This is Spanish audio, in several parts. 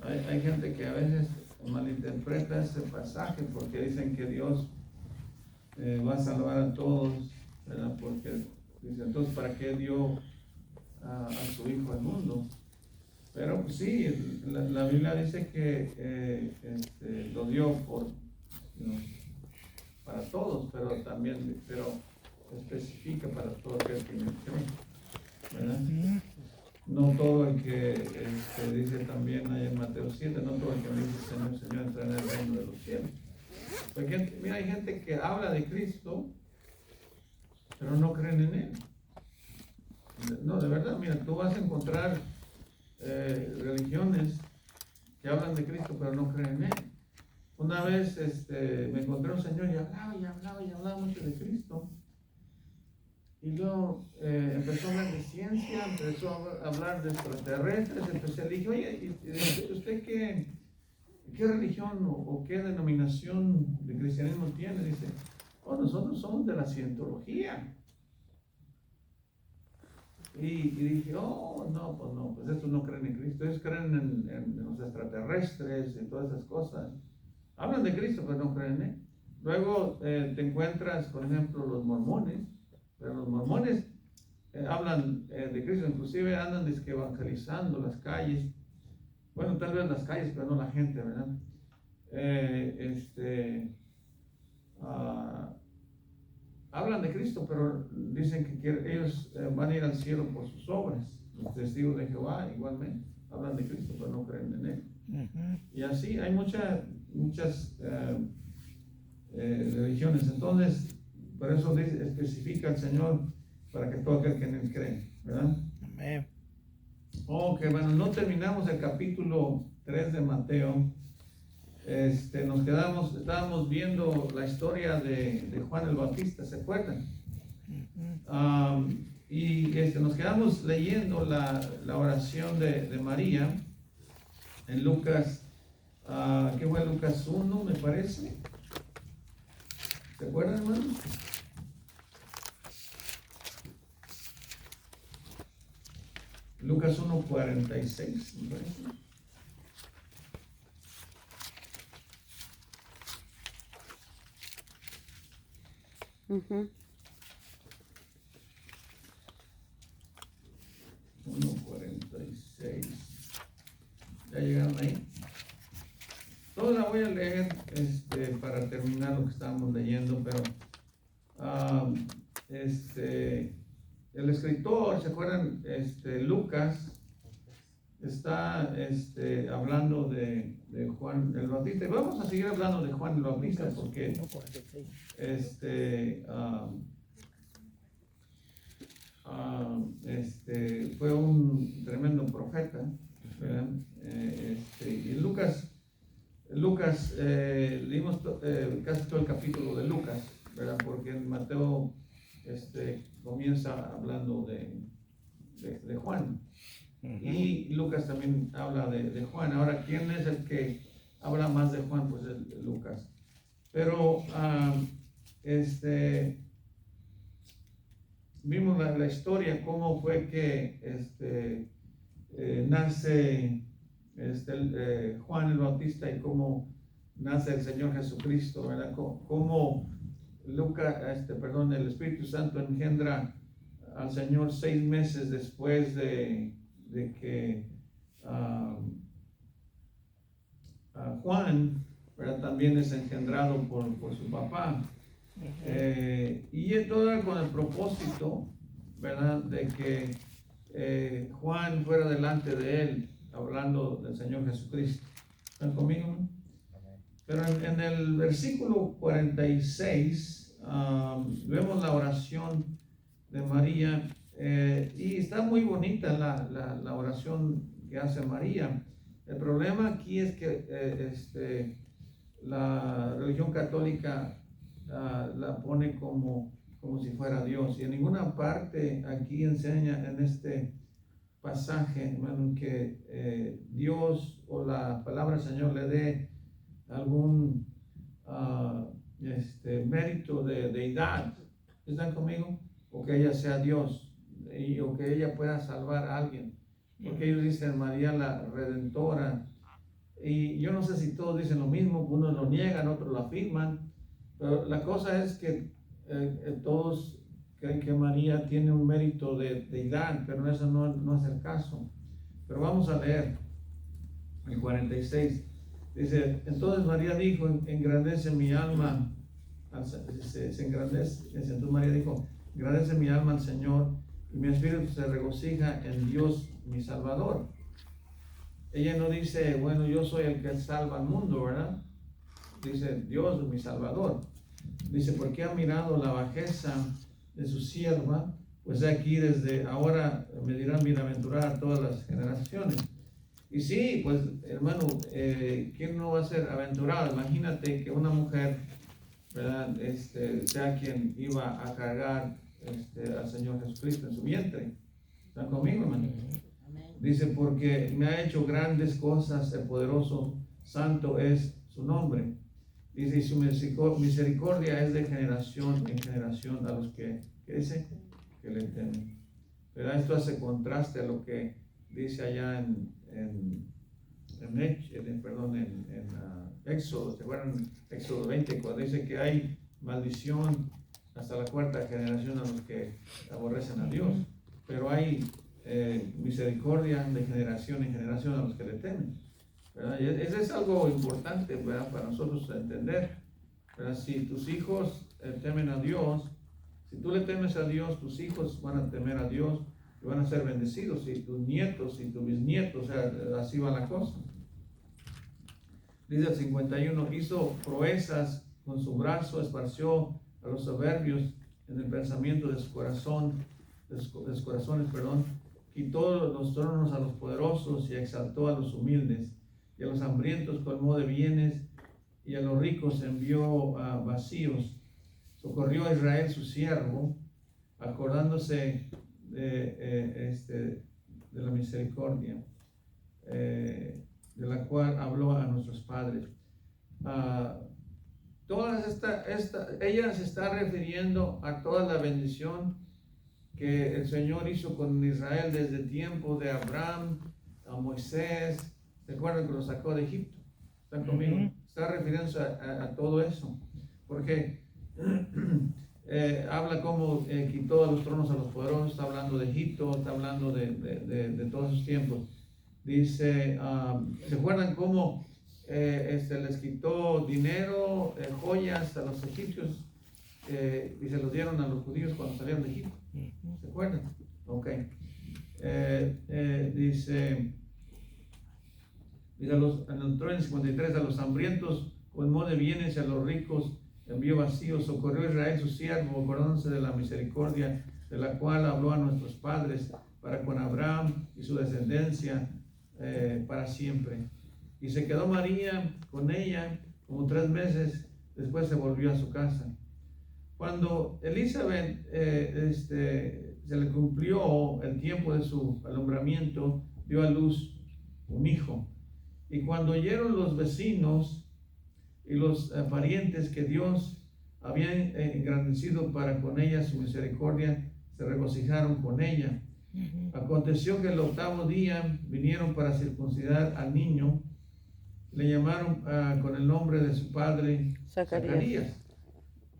hay gente que a veces malinterpreta ese pasaje porque dicen que Dios va a salvar a todos, ¿verdad? Porque dice, entonces, ¿para qué dio a su Hijo al mundo? Pero pues, sí, la Biblia dice que lo dio ¿no? para todos, pero también especifica para todo aquel que me cree, ¿verdad? No todo el que dice también ahí en Mateo 7, no todo el que me dice Señor, Señor, entra en el reino de los cielos. Porque mira, hay gente que habla de Cristo, pero no creen en Él. No, de verdad, mira, tú vas a encontrar religiones que hablan de Cristo, pero no creen en Él. Una vez me encontré un señor y hablaba mucho de Cristo. Y luego empezó a hablar de ciencia, empezó a hablar de extraterrestres, le dije, oye, ¿usted qué religión o qué denominación de cristianismo tiene? Dice, oh, nosotros somos de la cientología. Y dije, oh, no, pues estos no creen en Cristo, ellos creen en los extraterrestres y todas esas cosas. Hablan de Cristo, pero no creen en Él. Luego te encuentras, por ejemplo, los mormones, pero los mormones hablan de Cristo, inclusive andan evangelizando las calles, bueno, tal vez las calles, pero no la gente, ¿verdad? Hablan de Cristo, pero dicen que ellos van a ir al cielo por sus obras. Los testigos de Jehová igualmente hablan de Cristo, pero no creen en Él. Y así hay muchas religiones. Entonces, por eso especifica el Señor para que todo aquel que en Él cree, ¿verdad? Amén. Ok, bueno, no terminamos el capítulo 3 de Mateo. Estábamos viendo la historia de Juan el Bautista, ¿se acuerdan? Y nos quedamos leyendo la oración de María en Lucas, ¿qué fue? Lucas 1, me parece. ¿Se acuerdan, hermano? Lucas 1:46, me parece. Uh-huh. 1:46. ¿Ya llegaron ahí? Todos la voy a leer para terminar lo que estábamos leyendo, pero el escritor, ¿se acuerdan? Lucas está hablando de Juan el Bautista. Y vamos a seguir hablando de Juan el Bautista porque fue un tremendo profeta, ¿verdad? Y Lucas leímos casi todo el capítulo de Lucas, ¿verdad? Porque en Mateo comienza hablando de Juan. Y Lucas también habla de Juan. Ahora, ¿quién es el que habla más de Juan? Pues es Lucas. Pero vimos la historia, cómo fue que nace Juan el Bautista y cómo nace el Señor Jesucristo, ¿verdad? Cómo el Espíritu Santo engendra al Señor 6 meses después de que Juan, ¿verdad? También es engendrado por su papá. Y todo era con el propósito, ¿verdad? De que Juan fuera delante de él, hablando del Señor Jesucristo. ¿Están conmigo? Pero en el versículo 46 vemos la oración de María, y está muy bonita la oración que hace María. El problema aquí es que la religión católica la pone como si fuera Dios, y en ninguna parte aquí enseña en este pasaje, hermano, que Dios o la palabra del Señor le dé algún mérito de deidad. ¿Están conmigo? O que ella sea Dios, o que ella pueda salvar a alguien, porque ellos dicen María la Redentora, Y yo no sé si todos dicen lo mismo, unos lo niegan, otros lo afirman, pero la cosa es que todos creen que María tiene un mérito de deidad, pero eso no es el caso. Pero vamos a leer el 46. Dice, entonces María dijo, engrandece mi alma, se engrandece, entonces María dijo, engrandece mi alma al Señor, y mi espíritu se regocija en Dios mi Salvador. Ella no dice, bueno, yo soy el que salva al mundo, ¿verdad? Dice, Dios es mi Salvador. Dice, porque ha mirado la bajeza de su sierva, pues aquí desde ahora me dirán bienaventurada todas las generaciones. Y sí, pues hermano, ¿quién no va a ser aventurado? Imagínate que una mujer, ¿verdad? Sea quien iba a cargar al Señor Jesucristo en su vientre. ¿Están conmigo, hermano? Dice, porque me ha hecho grandes cosas, el poderoso, santo es su nombre. Dice, y su misericordia es de generación en generación a los que dice, que le temen. Pero esto hace contraste a lo que dice allá en Éxodo, ¿se acuerdan? Éxodo 20, cuando dice que hay maldición hasta la cuarta generación a los que aborrecen a Dios, pero hay misericordia de generación en generación a los que le temen, ¿verdad? Y eso es algo importante, ¿verdad? Para nosotros entender, ¿verdad? Si tus hijos temen a Dios, si tú le temes a Dios, tus hijos van a temer a Dios y van a ser bendecidos, y tus nietos y tus bisnietos, o sea, así va la cosa. Dice el 51, hizo proezas con su brazo, esparció a los soberbios en el pensamiento de su corazón, de sus corazones, quitó los tronos a los poderosos y exaltó a los humildes, y a los hambrientos colmó de bienes, y a los ricos envió vacíos. Socorrió a Israel su siervo, acordándose de la misericordia de la cual habló a nuestros padres. Ella se está refiriendo a toda la bendición que el Señor hizo con Israel desde el tiempo de Abraham, a Moisés. ¿Se acuerdan que lo sacó de Egipto? ¿Están conmigo? Está refiriéndose a todo eso, porque habla cómo quitó a los tronos a los poderosos, está hablando de Egipto, está hablando de todos esos tiempos. Dice, ¿se acuerdan cómo les quitó dinero, joyas a los egipcios y se los dieron a los judíos cuando salieron de Egipto? ¿Se acuerdan? Ok. Dice en el 53, a los hambrientos colmó de bienes y a los ricos envió vacíos. Socorrió a Israel su siervo, acordándose de la misericordia de la cual habló a nuestros padres para con Abraham y su descendencia para siempre. Y se quedó María con ella como 3 meses, después se volvió a su casa. Cuando Elizabeth se le cumplió el tiempo de su alumbramiento, dio a luz un hijo. Y cuando oyeron los vecinos y los parientes que Dios había engrandecido para con ella su misericordia, se regocijaron con ella. Aconteció que el 8º día vinieron para circuncidar al niño. Le llamaron con el nombre de su padre Zacarías.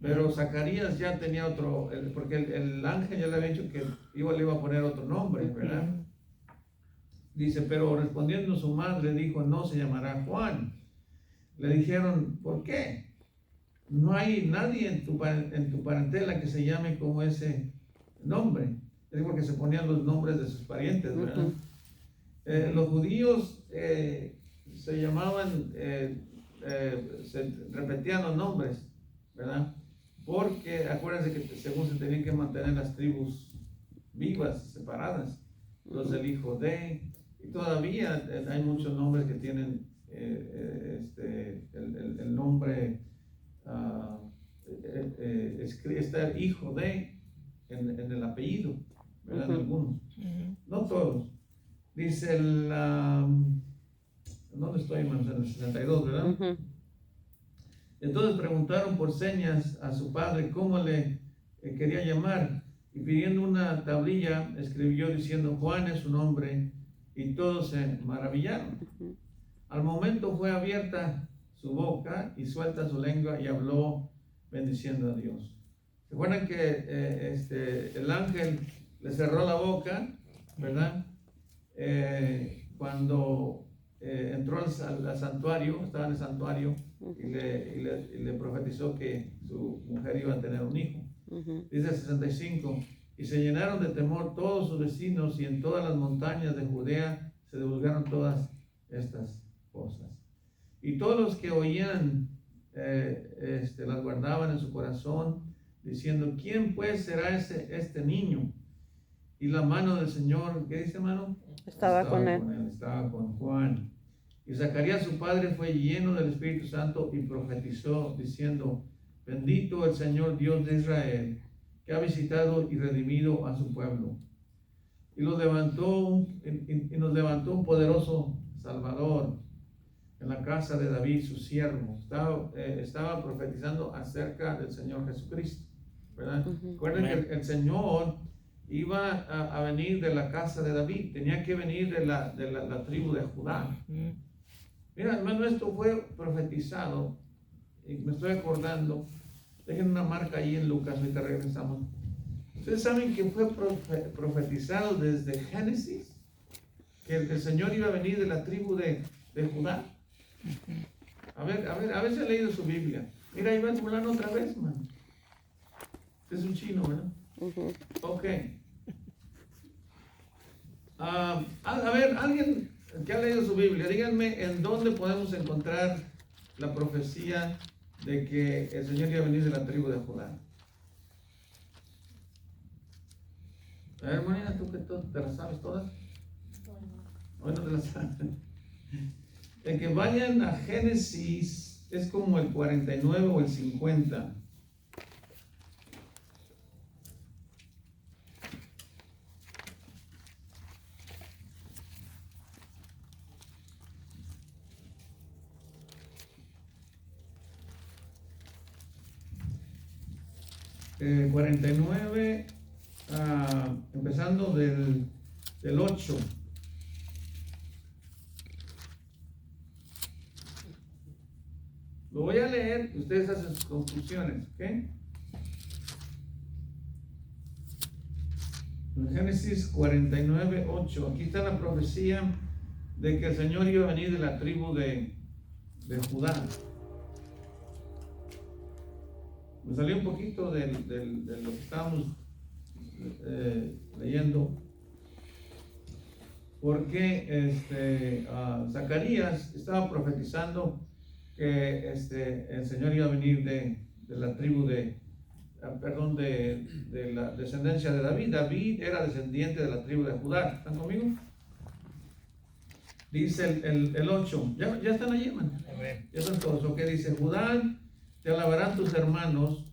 Pero Zacarías ya tenía otro, porque el ángel ya le había dicho que le iba a poner otro nombre, ¿verdad? Dice, pero respondiendo su madre dijo, no se llamará Juan. Le dijeron, ¿por qué? No hay nadie en tu parentela que se llame como ese nombre. Es porque se ponían los nombres de sus parientes, ¿verdad? Los judíos se llamaban, se repetían los nombres, ¿verdad? Porque acuérdense que según se tenían que mantener las tribus vivas, separadas. Los del hijo de, y todavía hay muchos nombres que tienen el nombre, está el hijo de en el apellido, ¿verdad? En algunos, no todos. Dice ¿dónde estoy, hermanos? En el 62, ¿verdad? Entonces preguntaron por señas a su padre cómo le quería llamar, y pidiendo una tablilla escribió diciendo, Juan es su nombre, y todos se maravillaron. Al momento fue abierta su boca y suelta su lengua y habló bendiciendo a Dios. ¿Se acuerdan que el ángel le cerró la boca, verdad? Cuando entró al santuario, estaba en el santuario y le profetizó que su mujer iba a tener un hijo. Dice el 65, y se llenaron de temor todos sus vecinos y en todas las montañas de Judea se divulgaron todas estas cosas. Y todos los que oían las guardaban en su corazón, diciendo, ¿quién pues será este niño? Y la mano del Señor, ¿qué dice, hermano? Estaba con él. Estaba con Juan. Y Zacarías su padre fue lleno del Espíritu Santo y profetizó diciendo, bendito el Señor Dios de Israel, que ha visitado y redimido a su pueblo. Y nos levantó un poderoso Salvador en la casa de David, su siervo. Estaba profetizando acerca del Señor Jesucristo, ¿verdad? Recuerden que el Señor iba a venir de la casa de David, tenía que venir de la tribu de Judá. Mira, hermano, esto fue profetizado, y me estoy acordando, dejen una marca ahí en Lucas, ahorita regresamos. Ustedes saben que fue profetizado desde Génesis, que el Señor iba a venir de la tribu de Judá. A ver si ha leído su Biblia. Mira, ahí va el fulano otra vez, man. Es un chino, ¿verdad? Ok. A ver, alguien que ha leído su Biblia, díganme en dónde podemos encontrar la profecía de que el Señor iba a venir de la tribu de Judá. A ver, Marina, tú que te las sabes todas. Hoy no te las sabes. El que vayan a Génesis es como el 49 o el 50. El 49, empezando del 8. Lo voy a leer y ustedes hacen sus conclusiones, ¿ok? En Génesis 49, 8. Aquí está la profecía de que el Señor iba a venir de la tribu de Judá. Me salió un poquito de lo que estábamos leyendo, porque Zacarías estaba profetizando que el Señor iba a venir de la tribu de la descendencia de David. David era descendiente de la tribu de Judá. ¿Están conmigo? Dice el 8. ¿Ya están allí, hermano? Ya están todos. ¿Ok? Dice, Judá, te alabarán tus hermanos,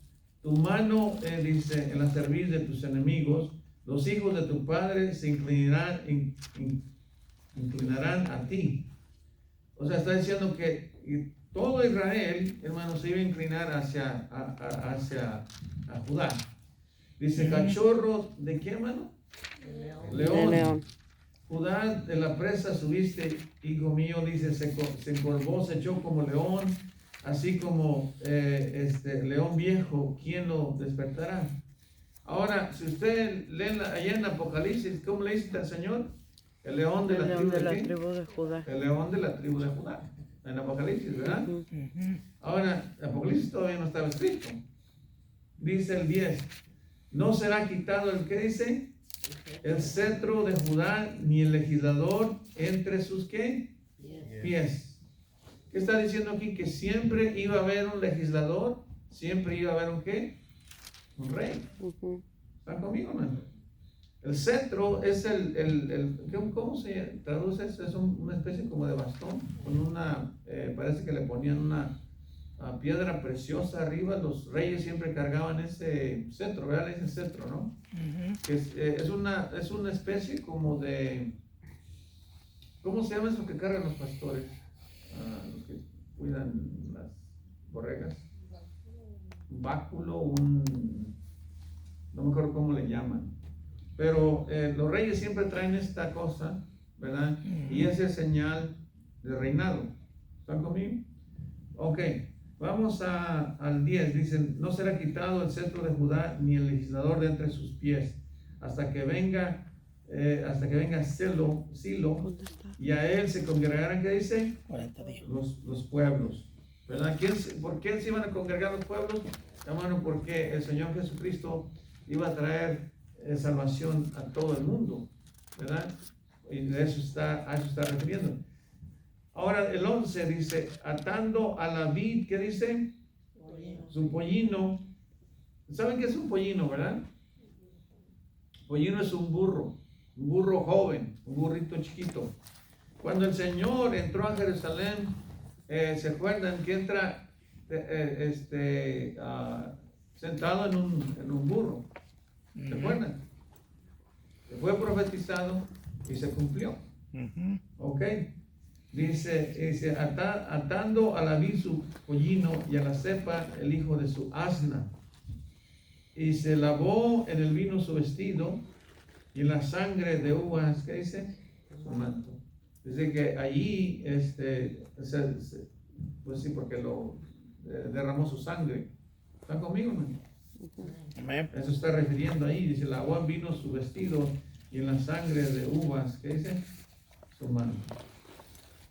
tu mano, dice, en la cerviz de tus enemigos, los hijos de tu padre se inclinarán a ti. O sea, está diciendo que todo Israel, hermanos, se iba a inclinar hacia Judá. Dice, cachorro, ¿de qué, hermano? León. Judá, de la presa subiste, hijo mío, dice, se encorvó, se echó como león, así como león viejo, ¿quién lo despertará? Ahora, si usted lee allá en Apocalipsis, ¿cómo le dice al Señor? El león de la tribu de Judá. El león de la tribu de Judá. En Apocalipsis, ¿verdad? Ahora, Apocalipsis todavía no estaba escrito. Dice el 10. No será quitado el que dice el cetro de Judá, ni el legislador entre sus ¿qué? Pies. ¿Qué está diciendo aquí? Que siempre iba a haber un legislador, siempre iba a haber un ¿qué? Un rey. ¿Están conmigo, hermano? El cetro es ¿cómo se traduce? Es una especie como de bastón, con parece que le ponían una piedra preciosa arriba. Los reyes siempre cargaban ese cetro, ¿verdad? Ese cetro, ¿no? Es una especie como de, ¿cómo se llama eso que cargan los pastores? Los que cuidan las borregas. Un báculo, no me acuerdo cómo le llaman. Pero los reyes siempre traen esta cosa, ¿verdad? Y esa es señal de reinado. ¿Están conmigo? Ok, vamos al 10. Dicen, no será quitado el cetro de Judá ni el legislador de entre sus pies hasta que venga Silo, y a él se congregarán, ¿qué dice? 40 días. Los pueblos, ¿verdad? ¿Por qué se iban a congregar los pueblos? Hermano, porque el Señor Jesucristo iba a traer salvación a todo el mundo, ¿verdad? Y a eso está refiriendo. Ahora el 11 dice, atando a la vid, ¿qué dice? Su pollino. ¿Saben qué es un pollino, verdad? Pollino es un burro joven, un burrito chiquito. Cuando el Señor entró a Jerusalén, ¿se acuerdan que entra sentado en un burro? ¿Se acuerdan? Fue profetizado y se cumplió. Ok. Dice atando a la vid su pollino y a la cepa el hijo de su asna. Y se lavó en el vino su vestido y en la sangre de uvas, ¿qué dice? Su manto. Dice que allí, pues sí, porque lo derramó su sangre. ¿Están conmigo, hermano? Amén. Eso está refiriendo ahí. Dice, lavó en vino su vestido y en la sangre de uvas, ¿qué dice? Su manto.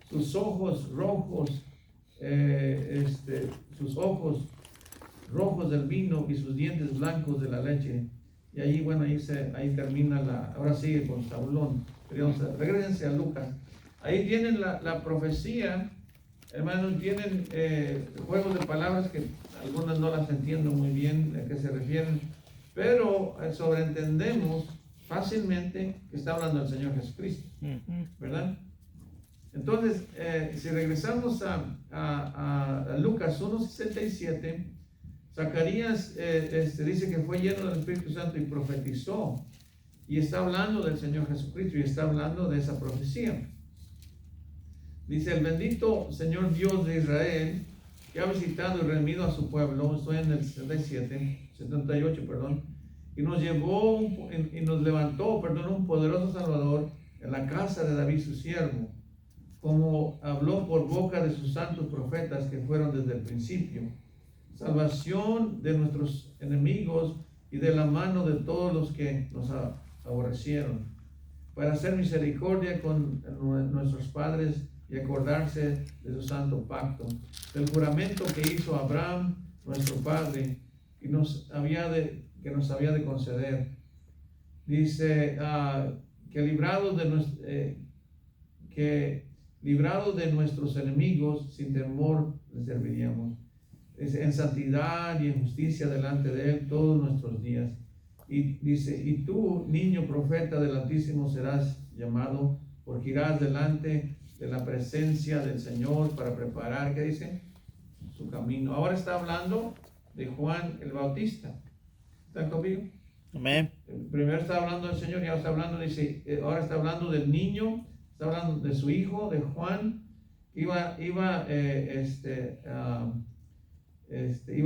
Sus ojos rojos, sus ojos rojos del vino y sus dientes blancos de la leche. Y ahí, bueno, ahí termina ahora sigue con Saulón. Regrésense a Lucas. Ahí tienen la profecía, hermanos, tienen juegos de palabras que algunas no las entiendo muy bien a qué se refieren, pero sobreentendemos fácilmente que está hablando el Señor Jesucristo, ¿verdad? Entonces, si regresamos a Lucas 1:67, Zacarías dice que fue lleno del Espíritu Santo y profetizó, y está hablando del Señor Jesucristo y está hablando de esa profecía. Dice, el bendito Señor Dios de Israel, que ha visitado y redimido a su pueblo, estoy en el 78, y nos llevó y nos levantó, un poderoso Salvador en la casa de David su siervo, como habló por boca de sus santos profetas que fueron desde el principio. Salvación de nuestros enemigos y de la mano de todos los que nos aborrecieron, para hacer misericordia con nuestros padres y acordarse de su santo pacto, del juramento que hizo Abraham, nuestro padre, que nos había de conceder. Dice que librados de nuestros enemigos, sin temor les serviríamos. En santidad y en justicia delante de Él todos nuestros días. Y dice, y tú, niño profeta del Altísimo, serás llamado, porque irás delante de la presencia del Señor para preparar, ¿qué dice? Su camino. Ahora está hablando de Juan el Bautista. ¿Están conmigo? Amén. Primero está hablando del Señor y ahora está hablando, ahora está hablando del niño, está hablando de su hijo, de Juan. Iba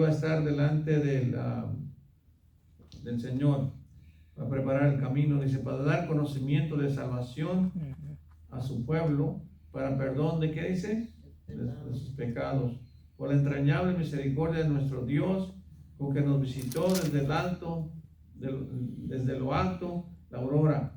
a estar delante del Señor para preparar el camino, dice, para dar conocimiento de salvación a su pueblo, para perdón de, ¿qué dice? De sus pecados, por la entrañable misericordia de nuestro Dios, con que nos visitó desde lo alto, la aurora,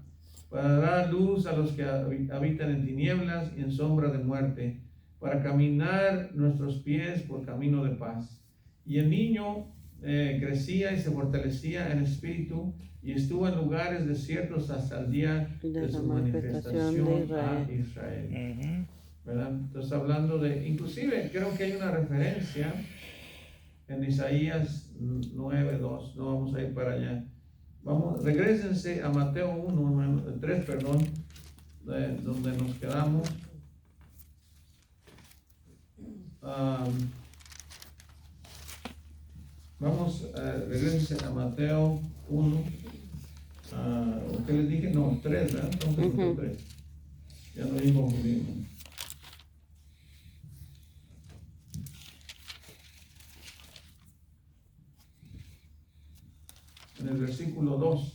para dar luz a los que habitan en tinieblas y en sombra de muerte, para caminar nuestros pies por camino de paz. Y el niño crecía y se fortalecía en espíritu y estuvo en lugares desiertos hasta el día de su manifestación a Israel. ¿Verdad? Entonces hablando inclusive creo que hay una referencia en Isaías 9:2, no vamos a ir para allá. Regrésense a Mateo 3, donde nos quedamos. Regrésense a Mateo 1. ¿Qué les dije? No, 3, ¿verdad? Entonces, 3. Ya no digo muy bien. En el versículo 2.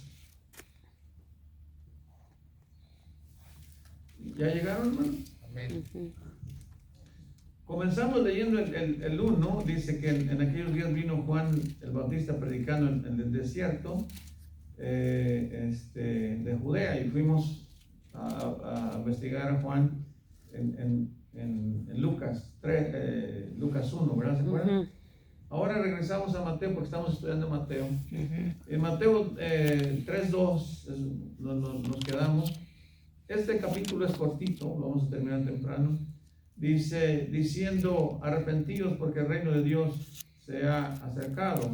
¿Ya llegaron, hermano? Amén. comenzamos leyendo el 1, dice que en aquellos días vino Juan el Bautista predicando en el desierto de Judea, y fuimos a investigar a Juan en Lucas 3, Lucas 1, ¿verdad? ¿Se acuerdan? Ahora regresamos a Mateo porque estamos estudiando Mateo. En Mateo 3:2 nos quedamos. Este capítulo es cortito, vamos a terminar temprano. Dice, diciendo, arrepentidos porque el reino de Dios se ha acercado.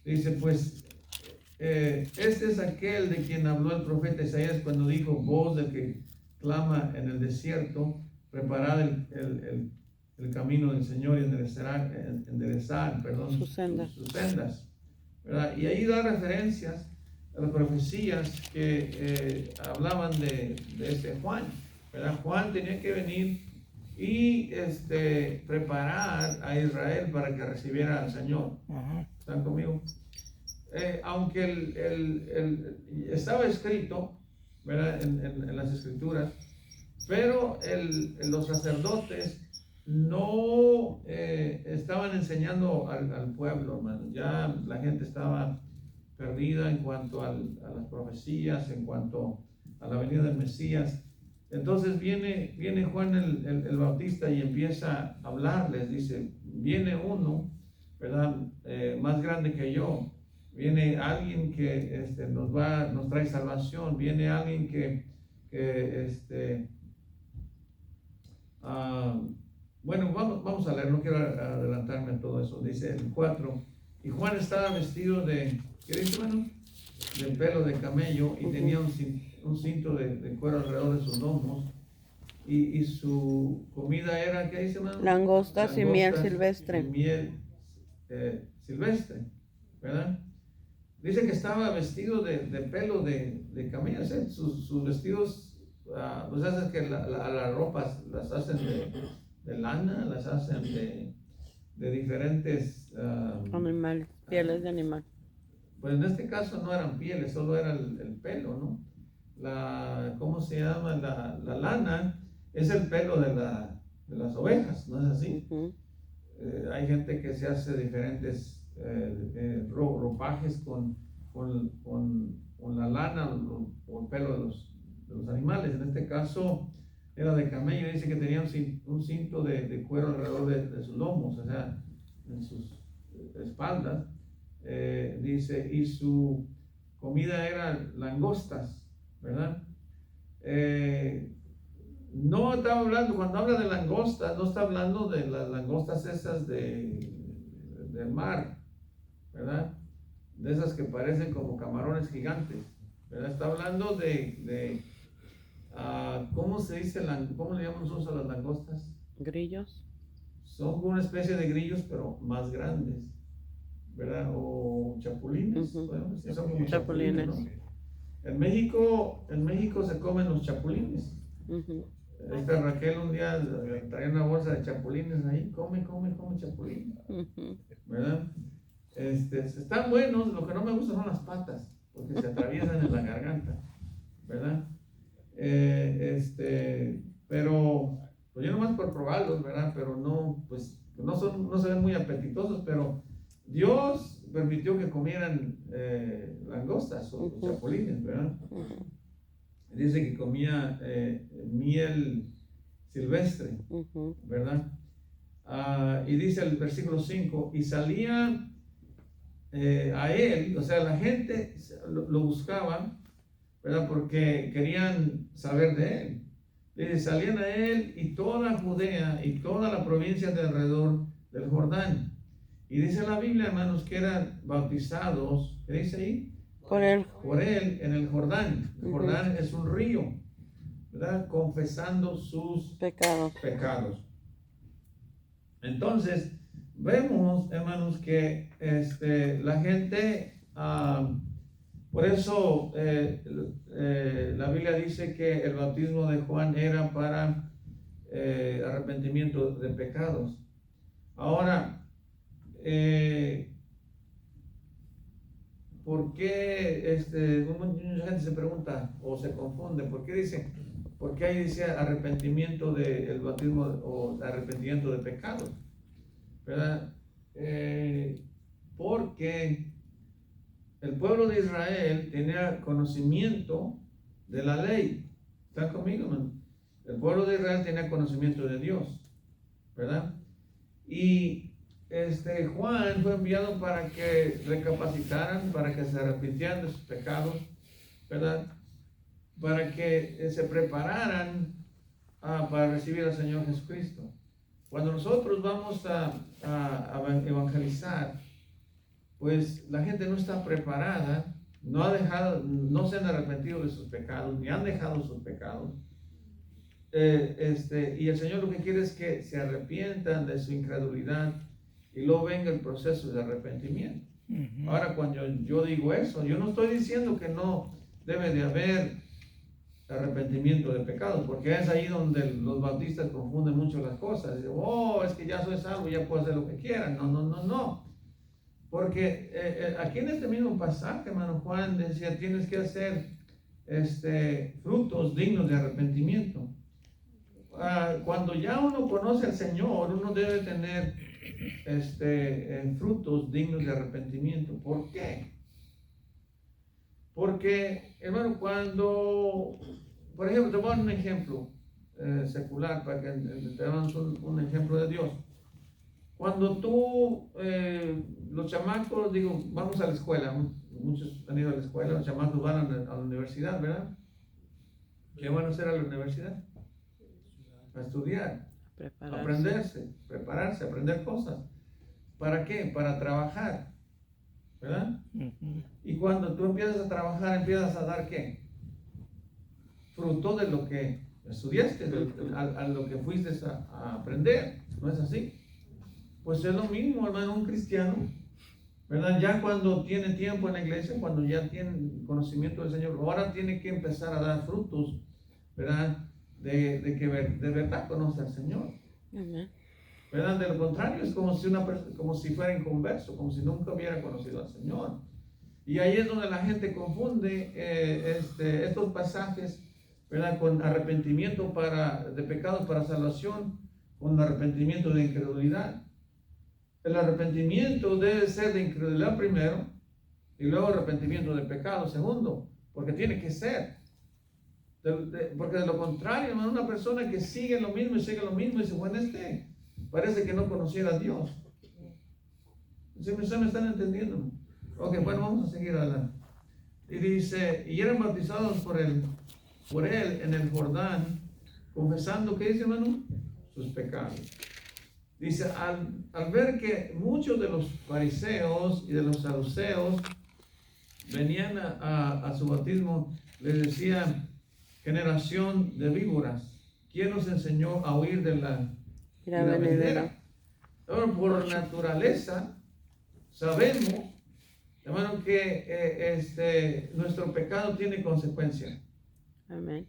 Dice, pues, este es aquel de quien habló el profeta Isaías cuando dijo, voz del que clama en el desierto, preparad el camino del Señor y enderezar sus sendas. ¿Verdad? Y ahí da referencias a las profecías que hablaban de este Juan. ¿Verdad? Juan tenía que venir y preparar a Israel para que recibiera al Señor. ¿Están conmigo? Aunque estaba escrito, ¿verdad? En las escrituras, pero los sacerdotes no estaban enseñando al pueblo, hermano. Ya la gente estaba perdida en cuanto a las profecías, en cuanto a la venida del Mesías. Entonces viene Juan el Bautista y empieza a hablarles. Dice, viene uno, ¿verdad? Más grande que yo. Viene alguien que nos trae salvación. Viene alguien que bueno, vamos a leer, no quiero adelantarme a todo eso. Dice el 4, y Juan estaba vestido de, ¿qué dice, hermano? De pelo de camello, y tenía un cinto de cuero alrededor de sus lomos, y su comida era, ¿qué dice, hermano? Langostas y miel silvestre. Y miel silvestre, ¿verdad? Dice que estaba vestido de pelo de camello, ¿sí? Sus vestidos, pues hacen que las ropas las hacen de lana, las hacen de diferentes animales, pieles de animal. Pues en este caso no eran pieles, solo era el pelo, ¿no? ¿Cómo se llama? La lana es el pelo de las ovejas, ¿no es así? Hay gente que se hace diferentes ropajes con la lana o el pelo de los animales. En este caso era de camello. Dice que tenía un cinto de cuero alrededor de sus lomos, o sea, en sus espaldas. Dice, y su comida era langostas, ¿verdad? No estaba hablando, cuando habla de langostas, no está hablando de las langostas esas del mar, ¿verdad? De esas que parecen como camarones gigantes, ¿verdad? Está hablando de ¿cómo se dice? ¿Cómo le llamamos nosotros a las langostas? Grillos. Son como una especie de grillos, pero más grandes, ¿verdad? O chapulines. Bueno, sí, son como chapulines, ¿no? En México se comen los chapulines. Esta Raquel un día traía una bolsa de chapulines ahí, come chapulines, ¿verdad? Están buenos, lo que no me gusta son las patas, porque se atraviesan en la garganta, ¿verdad? Pero pues yo nomás por probarlos, ¿verdad? Pero no, pues no se ven muy apetitosos, pero Dios permitió que comieran langostas o chapulines, ¿verdad? Dice que comía miel silvestre, ¿verdad? Y dice el versículo 5, y salía a él, o sea, la gente lo buscaba, ¿verdad? Porque querían saber de él. Dice, salían a él y toda Judea y toda la provincia de alrededor del Jordán. Y dice la Biblia, hermanos, que eran bautizados, ¿qué dice ahí? Por él en el Jordán. El Jordán es un río, ¿verdad? Confesando sus pecados. Entonces, vemos, hermanos, que la gente, por eso la Biblia dice que el bautismo de Juan era para arrepentimiento de pecados. Ahora, ¿por qué mucha gente se pregunta o se confunde? ¿Por qué dice porque ahí dice arrepentimiento de el bautismo o arrepentimiento de pecados, ¿verdad? Porque el pueblo de Israel tenía conocimiento de la ley. ¿Están conmigo, man? El pueblo de Israel tenía conocimiento de Dios, ¿verdad? Y Juan fue enviado para que recapacitaran, para que se arrepintieran de sus pecados, ¿verdad? Para que se prepararan para recibir al Señor Jesucristo. Cuando nosotros vamos a evangelizar, pues la gente no está preparada, no se han arrepentido de sus pecados, ni han dejado sus pecados. Y el Señor lo que quiere es que se arrepientan de su incredulidad y luego venga el proceso de arrepentimiento. Ahora, cuando yo digo eso, yo no estoy diciendo que no debe de haber arrepentimiento de pecados, porque es ahí donde los bautistas confunden mucho las cosas. Dicen, oh, es que ya soy salvo, ya puedo hacer lo que quiera. No. Porque aquí en este mismo pasaje, hermano Juan decía, tienes que hacer frutos dignos de arrepentimiento. Cuando ya uno conoce al Señor, uno debe tener frutos dignos de arrepentimiento. ¿Por qué? Porque, hermano, cuando, por ejemplo, te voy a dar un ejemplo secular para que tengamos un ejemplo de Dios. Cuando tú, los chamacos, digo, vamos a la escuela, muchos han ido a la escuela, los chamacos van a la universidad, ¿verdad? ¿Qué van a hacer a la universidad? A estudiar, aprenderse, prepararse, aprender cosas. ¿Para qué? Para trabajar, ¿verdad? Y cuando tú empiezas a trabajar, empiezas a dar ¿qué? Fruto de lo que estudiaste, a lo que fuiste a aprender, ¿no es así? Pues es lo mismo, hermano, un cristiano, ¿verdad? Ya cuando tiene tiempo en la iglesia, cuando ya tiene conocimiento del Señor, ahora tiene que empezar a dar frutos, ¿verdad? De que de verdad conoce al Señor. ¿Verdad? De lo contrario, es como si fuera inconverso, como si nunca hubiera conocido al Señor. Y ahí es donde la gente confunde estos pasajes, ¿verdad? Con arrepentimiento de pecados para salvación, con arrepentimiento de incredulidad. El arrepentimiento debe ser de incredulidad primero, y luego arrepentimiento de pecado segundo, porque tiene que ser. Porque de lo contrario, una persona que sigue lo mismo y dice, bueno, parece que no conociera a Dios. ¿Sí me están entendiendo? Ok, bueno, vamos a seguir adelante. Y dice, y eran bautizados por él en el Jordán, confesando, ¿qué dice, hermano? Sus pecados. Dice, al ver que muchos de los fariseos y de los saduceos venían a su bautismo, les decían, generación de víboras, ¿quién nos enseñó a huir de la venidera? Ahora, por naturaleza, sabemos, hermano, que nuestro pecado tiene consecuencias. Amén.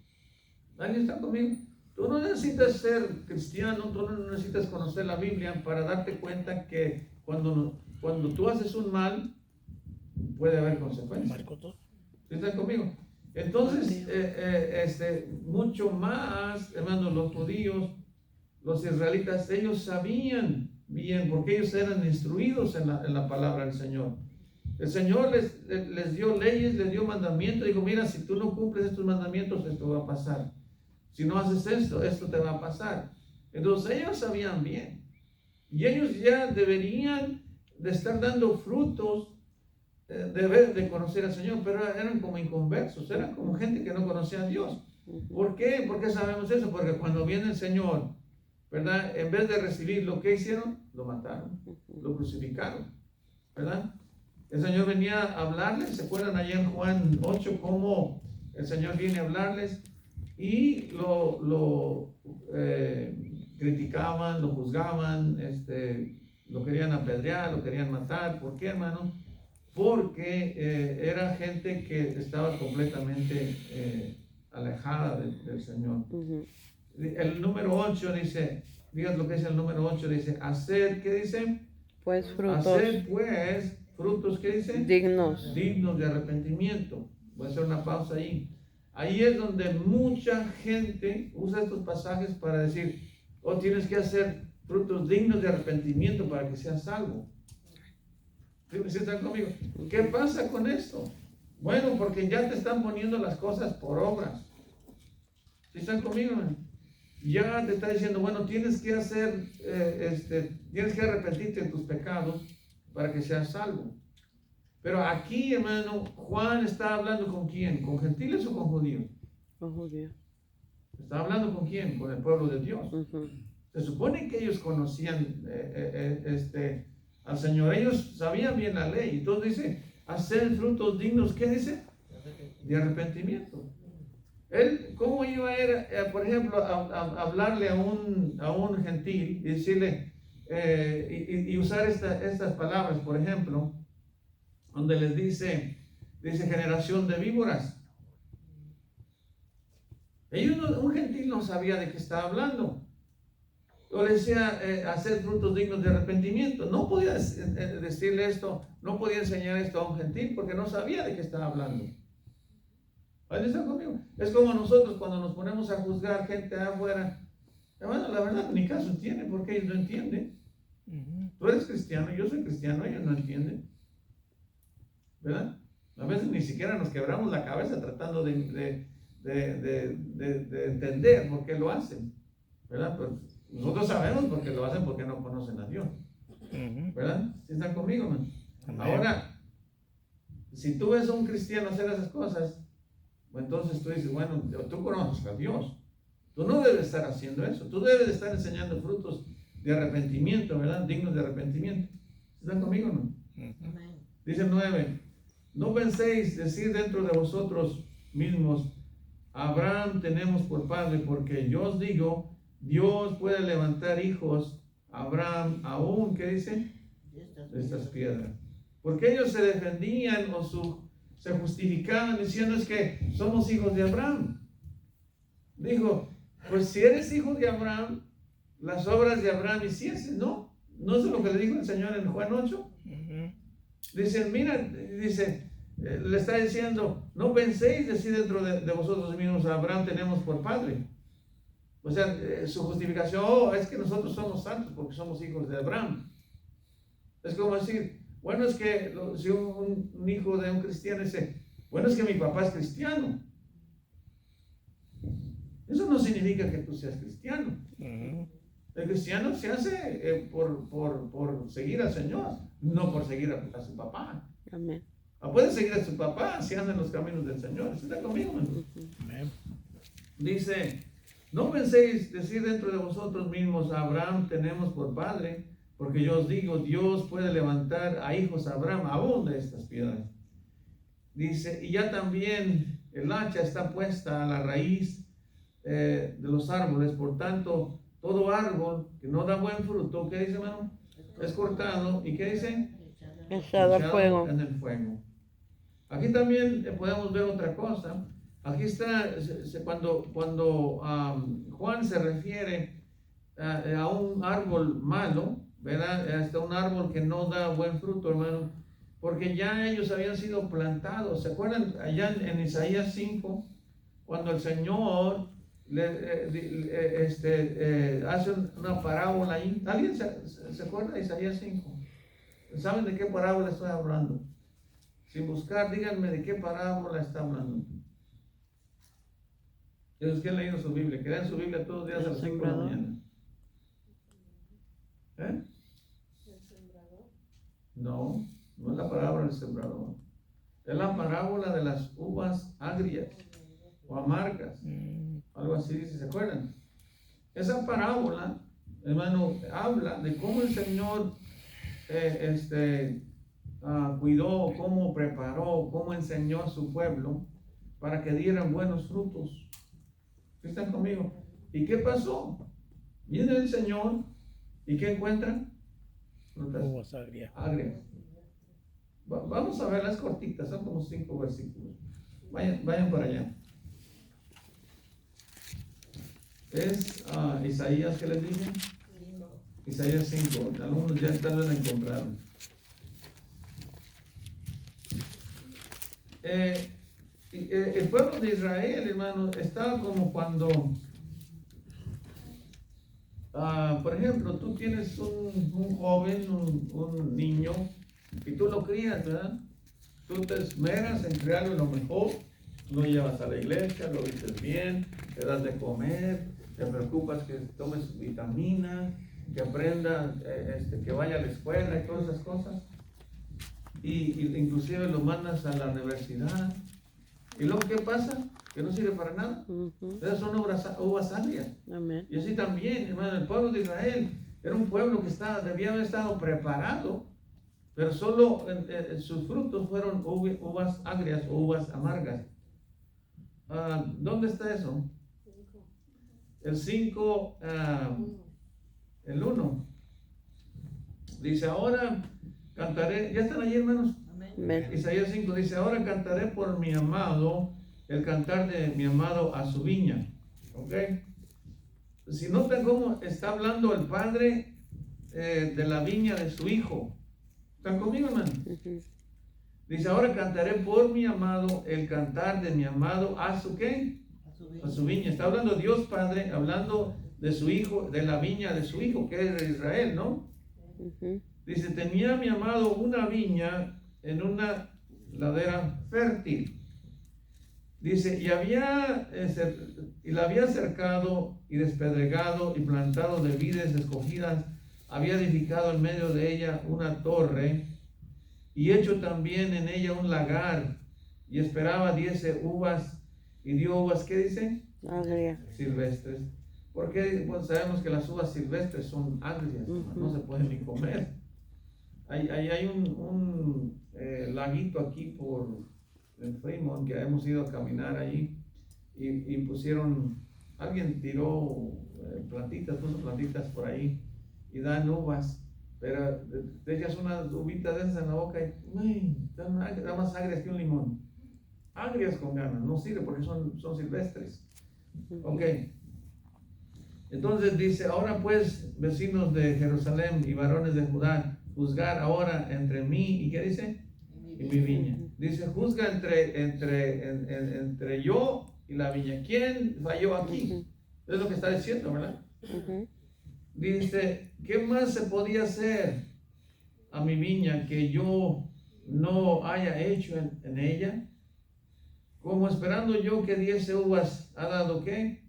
¿Alguien está conmigo? Tú no necesitas ser cristiano, tú no necesitas conocer la Biblia para darte cuenta que cuando tú haces un mal, puede haber consecuencias. ¿Sí están conmigo? Entonces, mucho más, hermanos, los judíos, los israelitas, ellos sabían bien, porque ellos eran instruidos en la palabra del Señor. El Señor les dio leyes, les dio mandamientos, dijo, mira, si tú no cumples estos mandamientos, esto va a pasar. Si no haces esto te va a pasar. Entonces ellos sabían bien. Y ellos ya deberían de estar dando frutos de conocer al Señor, pero eran como inconversos, eran como gente que no conocía a Dios. ¿Por qué? ¿Por qué sabemos eso? Porque cuando viene el Señor, ¿verdad? En vez de recibir lo que hicieron, lo mataron, lo crucificaron, ¿verdad? El Señor venía a hablarles, ¿se acuerdan allá en Juan 8 cómo el Señor viene a hablarles? Y lo criticaban, lo juzgaban, lo querían apedrear, lo querían matar. ¿Por qué, hermano? Porque era gente que estaba completamente alejada del Señor. El número 8 dice, fíjate lo que dice el número 8, dice, hacer, ¿qué dice? Pues frutos. Hacer pues frutos, ¿qué dice? Dignos. Dignos de arrepentimiento. Voy a hacer una pausa ahí. ahí es donde mucha gente usa estos pasajes para decir, oh, tienes que hacer frutos dignos de arrepentimiento para que seas salvo. ¿Sí están conmigo? ¿Qué pasa con esto? Bueno, porque ya te están poniendo las cosas por obras. ¿Sí están conmigo? Ya te está diciendo, bueno, tienes que hacer, tienes que arrepentirte de tus pecados para que seas salvo. Pero aquí, hermano, Juan está hablando con quién, ¿con gentiles o con judíos? Con judíos. ¿Está hablando con quién? Con el pueblo de Dios. Ujú. Se supone que ellos conocían al Señor, ellos sabían bien la ley. Entonces dice, hacer frutos dignos, ¿qué dice? De arrepentimiento. Él, ¿cómo iba a ir, por ejemplo, a hablarle a un gentil y decirle, y usar estas palabras, por ejemplo, donde les dice generación de víboras? Un gentil no sabía de qué estaba hablando. O le decía hacer frutos dignos de arrepentimiento. No podía decirle esto, no podía enseñar esto a un gentil porque no sabía de qué estaba hablando. ¿Ahí está conmigo? Es como nosotros cuando nos ponemos a juzgar gente afuera. Hermano, la verdad ni caso tiene porque ellos no entienden. Tú eres cristiano, yo soy cristiano, ellos no entienden. ¿Verdad? A veces ni siquiera nos quebramos la cabeza tratando de entender por qué lo hacen. ¿Verdad? Pues nosotros sabemos por qué lo hacen porque no conocen a Dios. ¿Verdad? ¿Sí están conmigo, man? Ahora, si tú ves a un cristiano hacer esas cosas, pues entonces tú dices, bueno, tú conoces a Dios. Tú no debes estar haciendo eso. Tú debes estar enseñando frutos de arrepentimiento, ¿verdad? Dignos de arrepentimiento. ¿Están conmigo, no? Dice 9. No penséis decir dentro de vosotros mismos, Abraham tenemos por padre, porque yo os digo, Dios puede levantar hijos a Abraham aún, ¿qué dice? De estas piedras. Porque ellos se defendían o se justificaban diciendo es que somos hijos de Abraham. Dijo, pues si eres hijo de Abraham, las obras de Abraham hicieses, ¿no? ¿No es lo que le dijo el Señor en Juan 8? Dice, mira, le está diciendo, no penséis decir dentro de vosotros mismos, Abraham tenemos por padre. O sea, su justificación, es que nosotros somos santos porque somos hijos de Abraham. Es como decir, bueno, es que si un hijo de un cristiano dice, bueno, es que mi papá es cristiano. Eso no significa que tú seas cristiano. El cristiano se hace por seguir al Señor, no por seguir a su papá. Amén. Puede seguir a su papá si anda en los caminos del Señor. ¿Está conmigo? Amén. Dice, no penséis decir dentro de vosotros mismos, Abraham tenemos por padre, porque yo os digo, Dios puede levantar a hijos a Abraham aún de estas piedras. Dice, y ya también el hacha está puesta a la raíz de los árboles, por tanto, todo árbol que no da buen fruto, ¿qué dice, hermano? Es cortado, ¿y qué dice? Echado al fuego. En el fuego. Aquí también podemos ver otra cosa. Aquí está, cuando Juan se refiere a un árbol malo, ¿verdad? Hasta un árbol que no da buen fruto, hermano, porque ya ellos habían sido plantados. ¿Se acuerdan allá en Isaías 5? Cuando el Señor hace una parábola ahí. ¿Alguien se acuerda de Isaías 5? ¿Saben de qué parábola estoy hablando? Sin buscar, díganme de qué parábola está hablando. Esos que han leído su Biblia, que lean su Biblia todos los días a las 5 de la mañana. ¿Eh? No, no es la parábola del sembrador. Es la parábola de las uvas agrias o amargas. Algo así dice, ¿se acuerdan? Esa parábola, hermano, habla de cómo el Señor cuidó, cómo preparó, cómo enseñó a su pueblo para que dieran buenos frutos. ¿Están conmigo? ¿Y qué pasó? Viene el Señor y ¿qué encuentran? Uvas agrias. Vamos a ver las cortitas, son como 5 versículos. Vayan para allá. Es Isaías, ¿qué les dije? Isaías 5. Algunos ya tal vez la encontraron. el pueblo de Israel, hermano, estaba como cuando, por ejemplo, tú tienes un joven, un niño, y tú lo crías, ¿verdad? Tú te esmeras en criarlo lo mejor, lo llevas a la iglesia, lo vistes bien, le das de comer, te preocupas que tome sus vitaminas, que aprenda, que vaya a la escuela y todas esas cosas. Y inclusive lo mandas a la universidad. ¿Y luego qué pasa? Que no sirve para nada. Esas son uvas agrias. Amén. Y así también, hermano, el pueblo de Israel era un pueblo que debía haber estado preparado, pero solo sus frutos fueron uvas agrias o uvas amargas. ¿Dónde está eso? El 5, el 1. Dice, ahora cantaré, ¿ya están allí, hermanos? Amén. Isaías 5 dice, ahora cantaré por mi amado, el cantar de mi amado a su viña. ¿Ok? Si notan cómo está hablando el padre de la viña de su hijo. ¿Están conmigo, hermano? Dice, ahora cantaré por mi amado, el cantar de mi amado a su ¿qué? A su viña. Está hablando Dios Padre, hablando de su hijo, de la viña de su hijo, que es Israel, ¿no? Dice, tenía mi amado una viña en una ladera fértil. Dice, y la había cercado y despedregado y plantado de vides escogidas, había edificado en medio de ella una torre y hecho también en ella un lagar, y esperaba diese uvas, y dio uvas, ¿qué dice? Agria. Silvestres. Porque pues, sabemos que las uvas silvestres son agrias, no se pueden ni comer. Hay un laguito aquí por el Fremont que hemos ido a caminar allí y pusieron, alguien tiró puso plantitas por ahí y dan uvas, pero te echas una uvita de esas en la boca y dan más agrias que un limón, agrias con ganas, no sirve porque son silvestres. Ok, entonces dice, ahora pues, vecinos de Jerusalén y varones de Judá, juzgar ahora entre mí, ¿y qué dice? Y mi viña. Dice, juzga entre yo y la viña. ¿Quién falló aquí? Es lo que está diciendo, ¿verdad? Dice, ¿qué más se podía hacer a mi viña que yo no haya hecho en ella? Como esperando yo que diese uvas, ¿ha dado qué?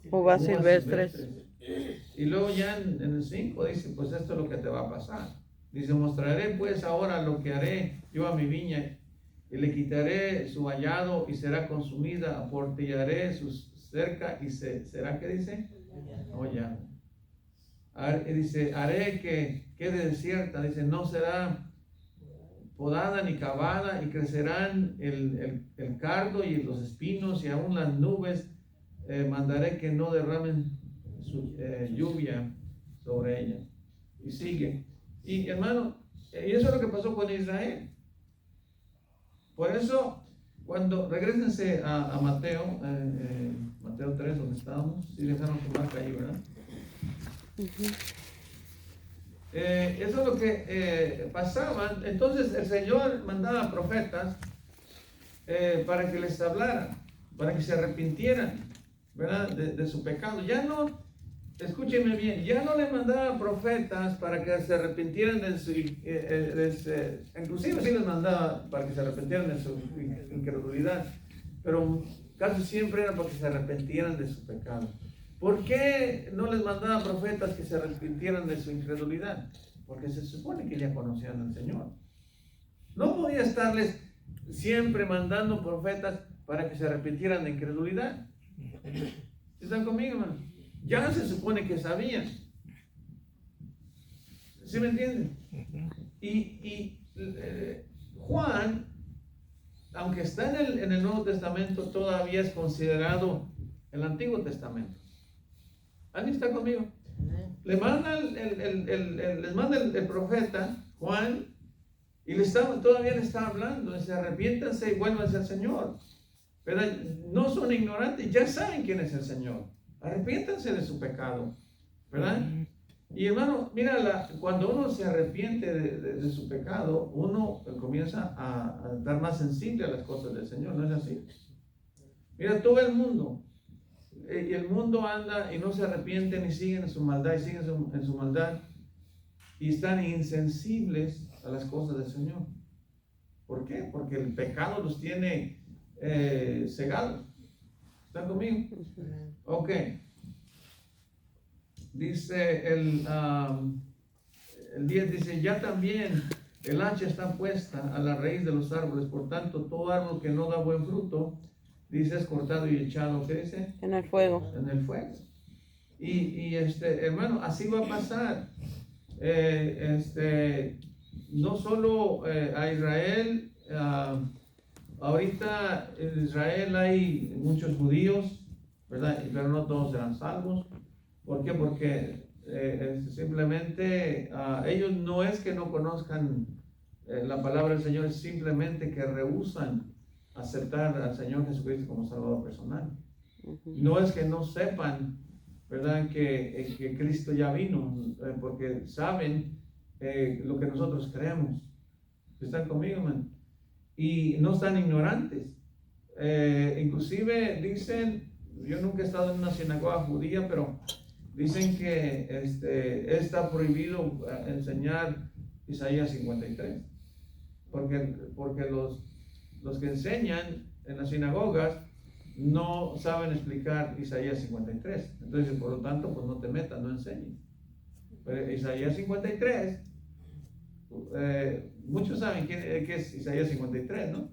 Uvas silvestres. Y luego ya en el 5 dice, pues esto es lo que te va a pasar. Dice, mostraré pues ahora lo que haré yo a mi viña, y le quitaré su vallado y será consumida, aportillaré su cerca y será, ¿qué dice? Hollada. Dice, haré que quede desierta, dice, no será podada ni cavada, y crecerán el cardo y los espinos y aún las nubes, mandaré que no derramen su lluvia sobre ella. Y sigue. Y hermano, y eso es lo que pasó con Israel. Por eso, cuando regresense a Mateo, Mateo 3, donde estábamos, si dejaron su marca ahí, ¿verdad? Eso es lo que pasaba. Entonces el Señor mandaba profetas para que les hablaran, para que se arrepintieran, ¿verdad? De su pecado. Ya no, escúcheme bien, ya no le mandaba profetas para que se arrepintieran de su, inclusive sí les mandaba para que se arrepintieran de su incredulidad, pero casi siempre era para que se arrepintieran de su pecado. ¿Por qué no les mandaba profetas que se arrepintieran de su incredulidad? Porque se supone que ya conocían al Señor. No podía estarles siempre mandando profetas para que se arrepintieran de incredulidad. ¿Están conmigo, hermano? Ya se supone que sabían. ¿Sí me entienden? Y Juan, aunque está en el Nuevo Testamento, todavía es considerado el Antiguo Testamento. ¿Alguien está conmigo? Les manda el profeta Juan y todavía le está hablando, se arrepiéntanse y vuélvanse al Señor. Pero no son ignorantes, ya saben quién es el Señor. Arrepiéntanse de su pecado, ¿verdad? Y hermano, mira, cuando uno se arrepiente de su pecado, uno comienza a estar más sensible a las cosas del Señor, ¿no es así? Mira, todo el mundo, y el mundo anda y no se arrepienten y siguen en su maldad y siguen en su maldad y están insensibles a las cosas del Señor. ¿Por qué? Porque el pecado los tiene cegados. ¿Están conmigo? Ok. Dice el 10, dice, ya también el hacha está puesta a la raíz de los árboles, por tanto, todo árbol que no da buen fruto, dice, es cortado y echado, ¿qué dice? En el fuego. En el fuego. Y hermano, así va a pasar. No solo a Israel, ahorita en Israel hay muchos judíos, ¿verdad? Pero no todos serán salvos. ¿Por qué? Porque simplemente ellos no es que no conozcan la palabra del Señor, es simplemente que rehúsan aceptar al Señor Jesucristo como Salvador personal. No es que no sepan, ¿verdad? Que Cristo ya vino, porque saben lo que nosotros creemos. ¿Están conmigo, man? Y no están ignorantes. Inclusive dicen, yo nunca he estado en una sinagoga judía, pero dicen que está prohibido enseñar Isaías 53, porque los que enseñan en las sinagogas no saben explicar Isaías 53. Entonces, por lo tanto, pues no te metas, no enseñes. Pero Isaías 53, muchos saben qué es Isaías 53, ¿no?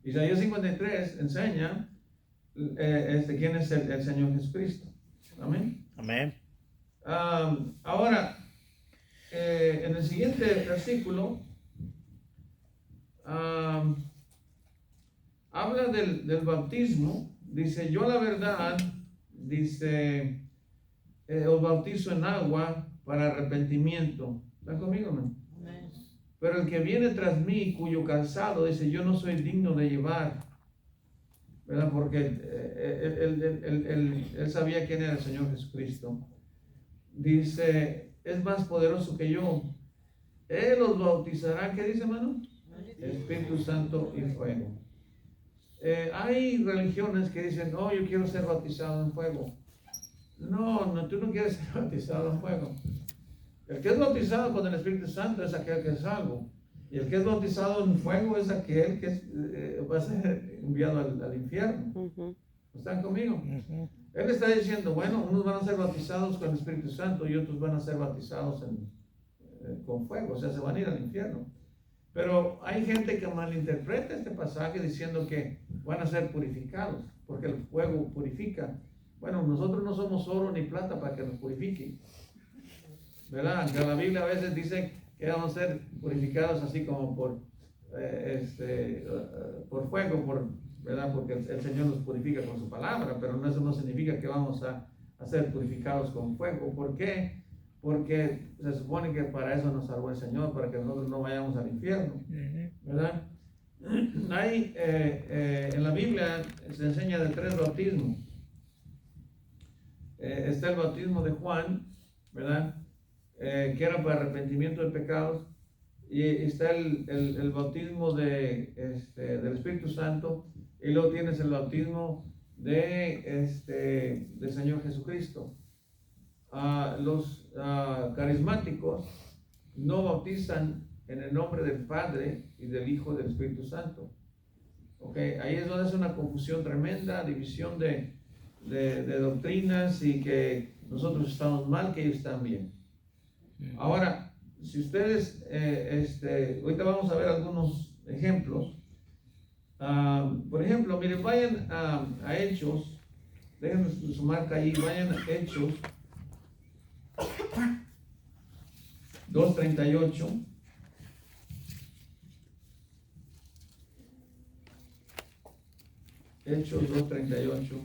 Isaías 53 enseña quién es el Señor Jesucristo. Amén. Amén. Ahora, en el siguiente versículo, habla del bautismo. Dice, yo la verdad, dice, os bautizo en agua para arrepentimiento. ¿Están conmigo, no? Amén. Pero el que viene tras mí, cuyo calzado, dice, yo no soy digno de llevar, ¿verdad? Porque él sabía quién era el Señor Jesucristo. Dice, es más poderoso que yo. Él los bautizará, ¿qué dice, hermano? Espíritu Santo y fuego. Hay religiones que dicen, oh, yo quiero ser bautizado en fuego. No, tú no quieres ser bautizado en fuego. El que es bautizado con el Espíritu Santo es aquel que es salvo. Y el que es bautizado en fuego es aquel que va a ser enviado al infierno. ¿Están conmigo? Él está diciendo, bueno, unos van a ser bautizados con el Espíritu Santo y otros van a ser bautizados con fuego, o sea, se van a ir al infierno. Pero hay gente que malinterpreta este pasaje diciendo que van a ser purificados, porque el fuego purifica. Bueno, nosotros no somos oro ni plata para que nos purifique, ¿verdad? Que la Biblia a veces dice que vamos a ser purificados así como por fuego, ¿verdad? Porque el Señor nos purifica con su palabra, pero eso no significa que vamos a ser purificados con fuego. ¿Por qué? Porque se supone que para eso nos salvó el Señor, para que nosotros no vayamos al infierno, ¿verdad? Hay, en la Biblia se enseña de 3 bautismos. Está el bautismo de Juan, ¿verdad? Que era para arrepentimiento de pecados. Y está el bautismo del Espíritu Santo. Y luego tienes el bautismo del Señor Jesucristo. Los carismáticos no bautizan en el nombre del Padre y del Hijo y del Espíritu Santo. Okay, ahí es donde es una confusión tremenda, división de doctrinas, y que nosotros estamos mal, que ellos están bien. Ahora, si ustedes, ahorita vamos a ver algunos ejemplos. Por ejemplo, miren, vayan a Hechos, déjenme su marca ahí, vayan a Hechos 2:38. Hechos 2:38.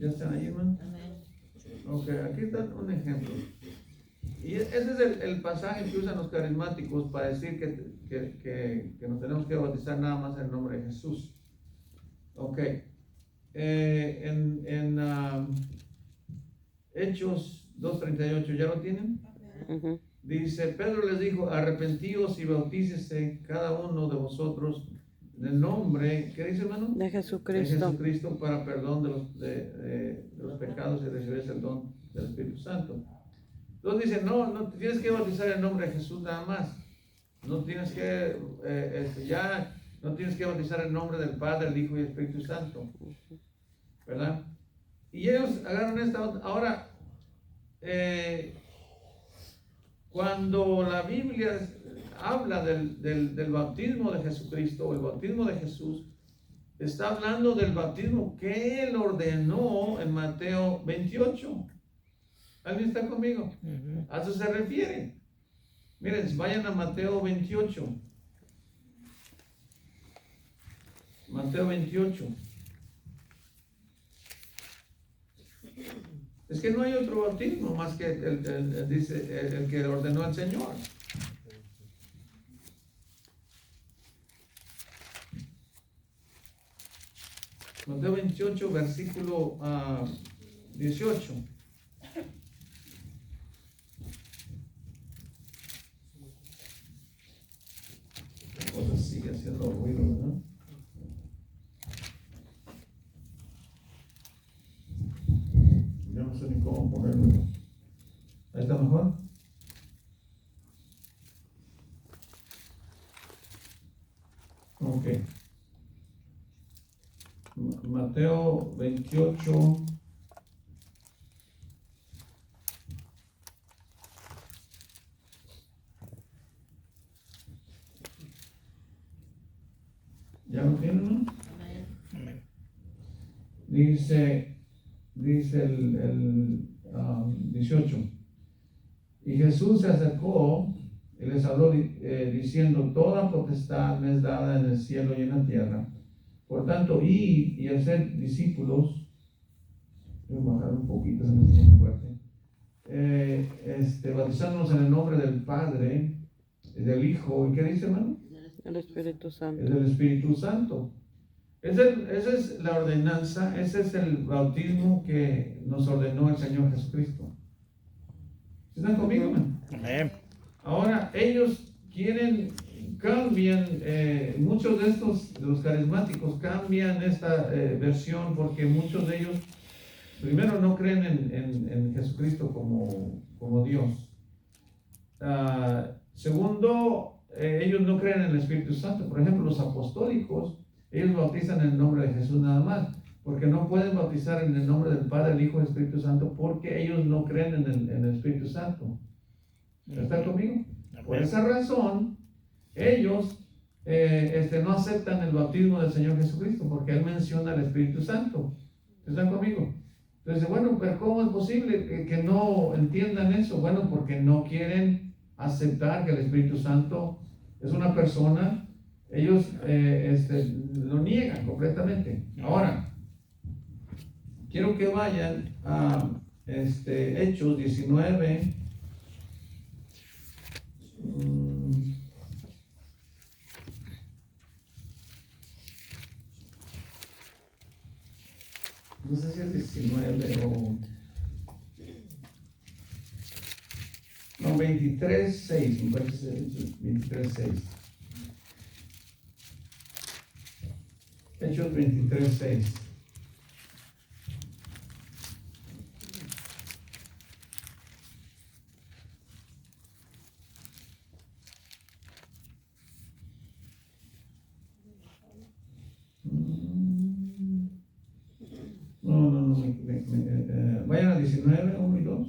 ¿Ya están ahí, hermano? Ok, aquí está un ejemplo. Y ese es el pasaje que usan los carismáticos para decir que nos tenemos que bautizar nada más en el nombre de Jesús. Ok. Hechos 2:38, ¿ya lo tienen? Ujú. Dice, Pedro les dijo, arrepentíos y bautícese cada uno de vosotros en el nombre, ¿qué dice, hermano? De De Jesucristo. Jesucristo para perdón de los pecados y recibiréis el don del Espíritu Santo. Entonces dice, no tienes que bautizar en el nombre de Jesús nada más. No tienes que, no tienes que bautizar en el nombre del Padre, el Hijo y el Espíritu Santo. ¿Verdad? Y ellos agarran esta otra. Ahora, cuando la Biblia habla del bautismo de Jesucristo, o el bautismo de Jesús, está hablando del bautismo que Él ordenó en Mateo 28. ¿Alguien está conmigo? Ujú. A eso se refiere. Miren, vayan a Mateo 28. Mateo 28. Es que no hay otro bautismo más que el que ordenó el Señor. Mateo 28, versículo 18. La cosa sigue haciendo ruido, ¿verdad? Yo no sé ni cómo ponerlo. ¿Ahí está mejor? Ok. Mateo 28. ¿Ya lo tienen, no? Amén. Dice el 18. Y Jesús se acercó y les habló diciendo, toda potestad me es dada en el cielo y en la tierra. Por tanto, id y hacer discípulos. Voy a bajar un poquito, se me hizo muy fuerte. Bautizándonos en el nombre del Padre, del Hijo, ¿y qué dice, hermano? El Espíritu Santo. Del Espíritu Santo. Esa es la ordenanza, ese es el bautismo que nos ordenó el Señor Jesucristo. ¿Están conmigo, hermano? Amén. Ahora, ellos cambian, muchos de los carismáticos cambian esta versión porque muchos de ellos, primero, no creen en Jesucristo como Dios. Segundo, ellos no creen en el Espíritu Santo. Por ejemplo, los apostólicos, ellos bautizan en el nombre de Jesús nada más, porque no pueden bautizar en el nombre del Padre, el Hijo y el Espíritu Santo, porque ellos no creen en el Espíritu Santo. ¿Están conmigo? Por esa razón, ellos no aceptan el bautismo del Señor Jesucristo, porque Él menciona el Espíritu Santo. ¿Están conmigo? Entonces, bueno, pero ¿cómo es posible que no entiendan eso? Bueno, porque no quieren aceptar que el Espíritu Santo es una persona. Ellos lo niegan completamente. Ahora, quiero que vayan a Hechos 19. No sé si es 19 o... No, 23:6, me parece 23:6. Hechos 23:6. No, vayan a 19, 1 y 2.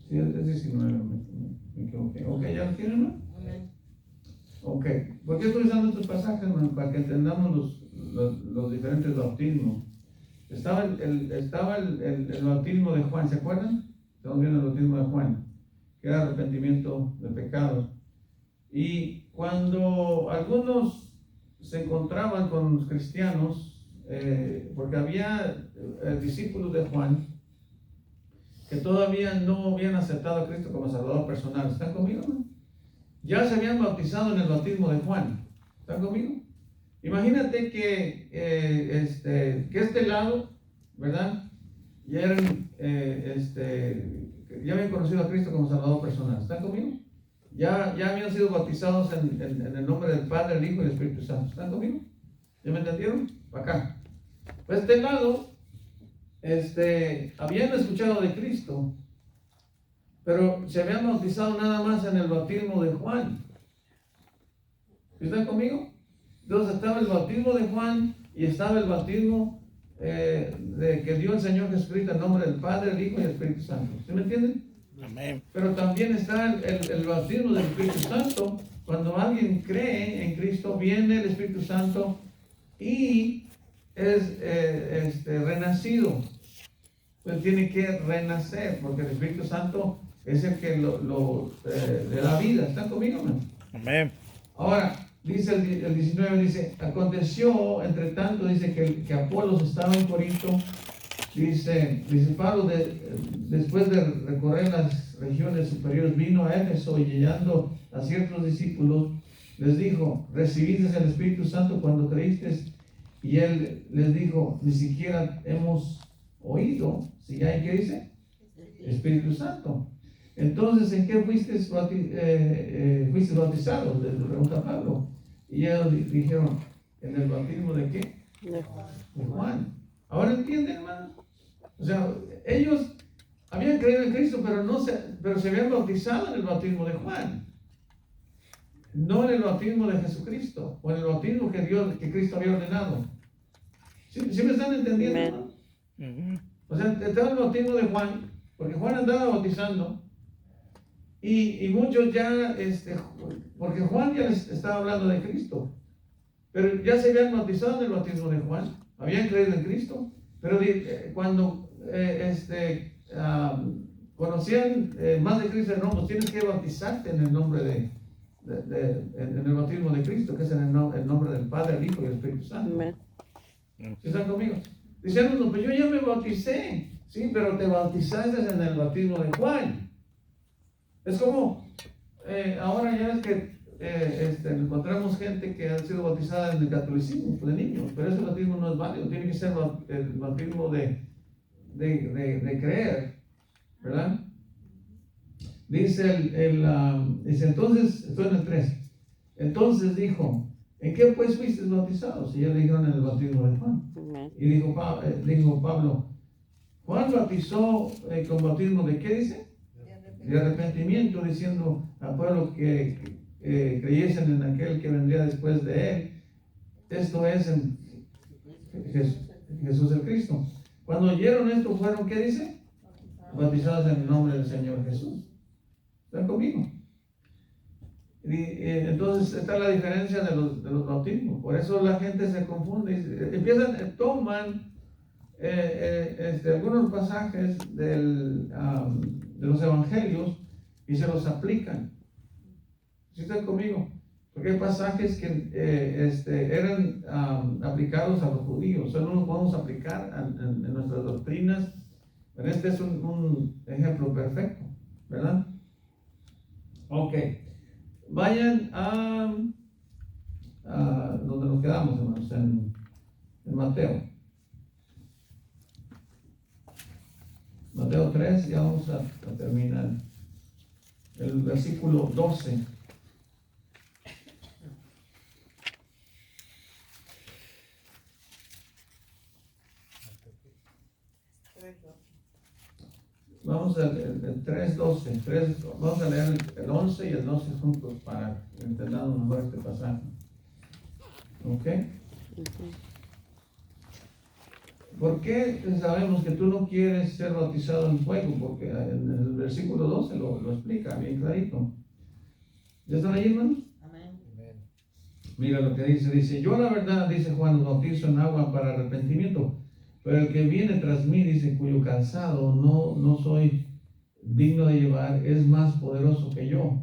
Sí, es 19, me equivoqué. Ok, ¿ya lo tienen, no? Ok, ¿por qué estoy usando estos pasajes, hermano? Para que entendamos los diferentes bautismos. Estaba el bautismo de Juan, ¿se acuerdan? Estamos viendo el bautismo de Juan, que era arrepentimiento de pecados. Y cuando algunos se encontraban con los cristianos, porque había discípulos de Juan que todavía no habían aceptado a Cristo como Salvador personal. ¿Están conmigo? ¿No? Ya se habían bautizado en el bautismo de Juan. ¿Están conmigo? Imagínate que este lado, ¿verdad? Ya eran, ya habían conocido a Cristo como Salvador personal. ¿Están conmigo? Ya habían sido bautizados en el nombre del Padre, el Hijo y el Espíritu Santo. ¿Están conmigo? ¿Ya me entendieron? Para acá. Pues este lado, habían escuchado de Cristo, pero se habían bautizado nada más en el bautismo de Juan. ¿Están conmigo? Entonces estaba el bautismo de Juan y estaba el bautismo de que dio el Señor Jesucristo en nombre del Padre, el Hijo y el Espíritu Santo. ¿Sí me entienden? Amén. Pero también está el bautismo del Espíritu Santo. Cuando alguien cree en Cristo, viene el Espíritu Santo y es renacido. Pues tiene que renacer, porque el Espíritu Santo es el que le da vida. ¿Están conmigo, no? Amén. Ahora, dice el 19, dice, aconteció, entre tanto, dice que Apolos estaba en Corinto. Dice Pablo, después de recorrer las regiones superiores, vino a Éfeso y llegando a ciertos discípulos, les dijo, ¿recibisteis el Espíritu Santo cuando creísteis? Y él les dijo, ni siquiera hemos oído, si hay, ¿qué dice? Espíritu Santo. Entonces, ¿en qué fuisteis bautizados? Le pregunta Pablo. Y ellos dijeron, ¿en el bautismo de qué? De Juan. ¿Ahora entienden, hermano? O sea, ellos habían creído en Cristo, pero se habían bautizado en el bautismo de Juan. No en el bautismo de Jesucristo, o en el bautismo que Cristo había ordenado. ¿Sí me están entendiendo, hermano? O sea, estaba el bautismo de Juan, porque Juan andaba bautizando, y muchos ya, porque Juan ya les estaba hablando de Cristo, pero ya se habían bautizado en el bautismo de Juan, habían creído en Cristo, pero cuando conocían más de Cristo, no, pues tienes que bautizarte en el nombre en el bautismo de Cristo, que es en el nombre del Padre, el Hijo y el Espíritu Santo. ¿Están conmigo? Dicen, no, pues yo ya me bauticé, sí, pero te bautizaste en el bautismo de Juan. Es como, ahora ya es que encontramos gente que ha sido bautizada en el catolicismo de niños, pero ese bautismo no es válido, tiene que ser el bautismo de creer, ¿verdad? Dice dice entonces, estoy en el 3, entonces dijo, ¿en qué pues fuisteis bautizados? Y ellos le dijeron en el bautismo de Juan. Y dijo Pablo, Juan bautizó con bautismo de ¿qué dice? De arrepentimiento, diciendo al pueblo que creyesen en aquel que vendría después de él, esto es en Jesús el Cristo. Cuando oyeron esto fueron, ¿qué dice? Bautizados en el nombre del Señor Jesús. ¿Están conmigo? Entonces está la diferencia de los bautismos. Por eso la gente se confunde, toman algunos pasajes de los evangelios y se los aplican. ¿Sí están conmigo? Porque hay pasajes que eran aplicados a los judíos, solo los podemos aplicar en nuestras doctrinas. Este es un ejemplo perfecto, ¿verdad? Ok, vayan a donde nos quedamos, hermanos, en Mateo. Mateo 3, ya vamos a terminar. El versículo 12. Vamos al 3:12. Vamos a leer el 11 y el 12 juntos para entender mejor este pasaje. ¿Ok? ¿Por qué sabemos que tú no quieres ser bautizado en fuego? Porque en el versículo 12 lo explica bien clarito. ¿Ya están ahí, hermanos? Amén. Mira lo que dice, yo la verdad, dice Juan, os bautizo en agua para arrepentimiento, pero el que viene tras mí, dice, cuyo calzado no soy digno de llevar, es más poderoso que yo.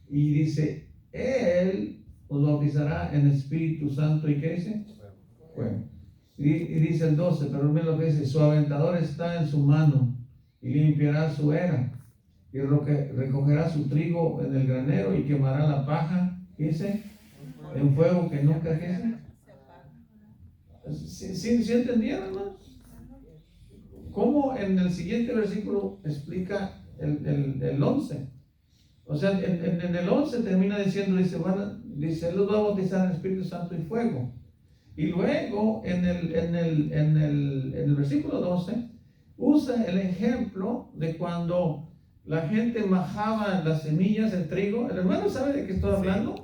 Y dice, él os bautizará en Espíritu Santo, ¿y qué dice? Fuego. Y dice el 12, pero mira lo que dice, su aventador está en su mano, y limpiará su era, y recogerá su trigo en el granero, y quemará la paja, dice, en fuego que nunca quede. ¿Sí entendieron, hermano? ¿Cómo en el siguiente versículo explica el 11? O sea, en el 11 termina diciendo, dice, él los va a bautizar en Espíritu Santo y fuego. Y luego en el versículo 12 usa el ejemplo de cuando la gente majaba las semillas del trigo. ¿El hermano sabe de qué estoy hablando?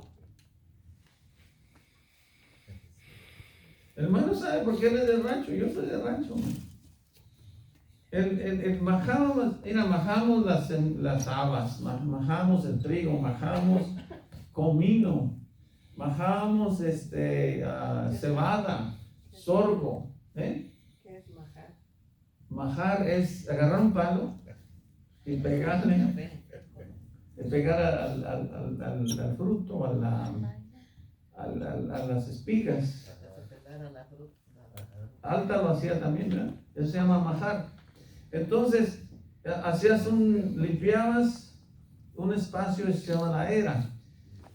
El hermano sabe porque él es del rancho, yo soy del rancho. Majamos las habas, majamos el trigo, majamos comino, majamos cebada, sorgo. ¿Qué es majar? Majar es agarrar un palo y pegar al fruto, a las espigas. Alta lo hacía también, ¿verdad? Eso se llama majar. Entonces, limpiabas un espacio que se llama la era,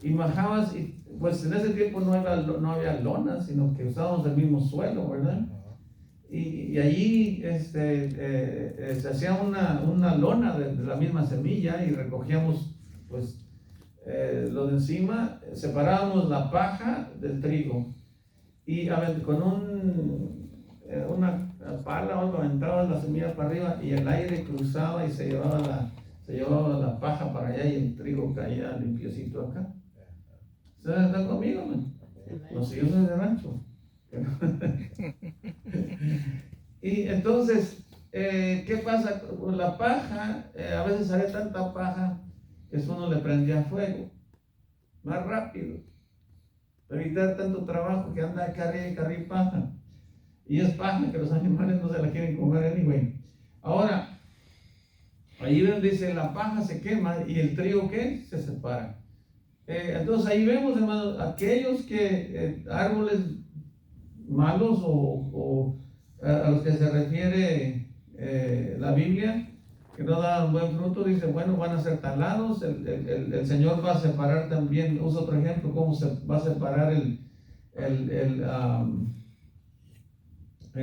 y majabas, y pues en ese tiempo no había lona, sino que usábamos el mismo suelo, ¿verdad? Y allí se hacía una lona de la misma semilla, y recogíamos pues lo de encima, separábamos la paja del trigo, y con una pala o algo aventabas la semilla para arriba, y el aire cruzaba y se llevaba la paja para allá, y el trigo caía limpiecito acá. ¿Ustedes están conmigo, man? Los hijos de rancho. Y entonces, ¿qué pasa? La paja, a veces había tanta paja que eso uno le prendía fuego más rápido, para evitar tanto trabajo que anda carril paja. Y es paja que los animales no se la quieren comer anyway. Ahora, ahí dice, la paja se quema y el trigo, ¿qué? Se separa. Entonces ahí vemos, hermanos, aquellos árboles malos o a los que se refiere la Biblia, que no dan buen fruto, dice, bueno, van a ser talados. El Señor va a separar también, usa otro ejemplo, cómo se va a separar en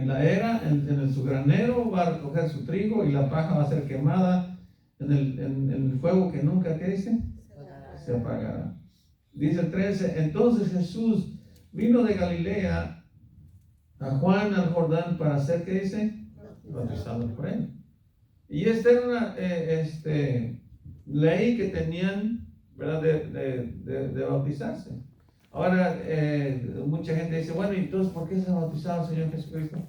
la era, en su granero, va a recoger su trigo, y la paja va a ser quemada en el fuego que nunca, ¿qué dice? Se apagará. Dice el 13, entonces Jesús vino de Galilea a Juan al Jordán para ser, ¿qué dice? Bautizado por él. Y esta era una ley que tenían, ¿verdad? De bautizarse. Ahora, mucha gente dice, bueno, ¿y entonces por qué se bautizaba el Señor Jesucristo?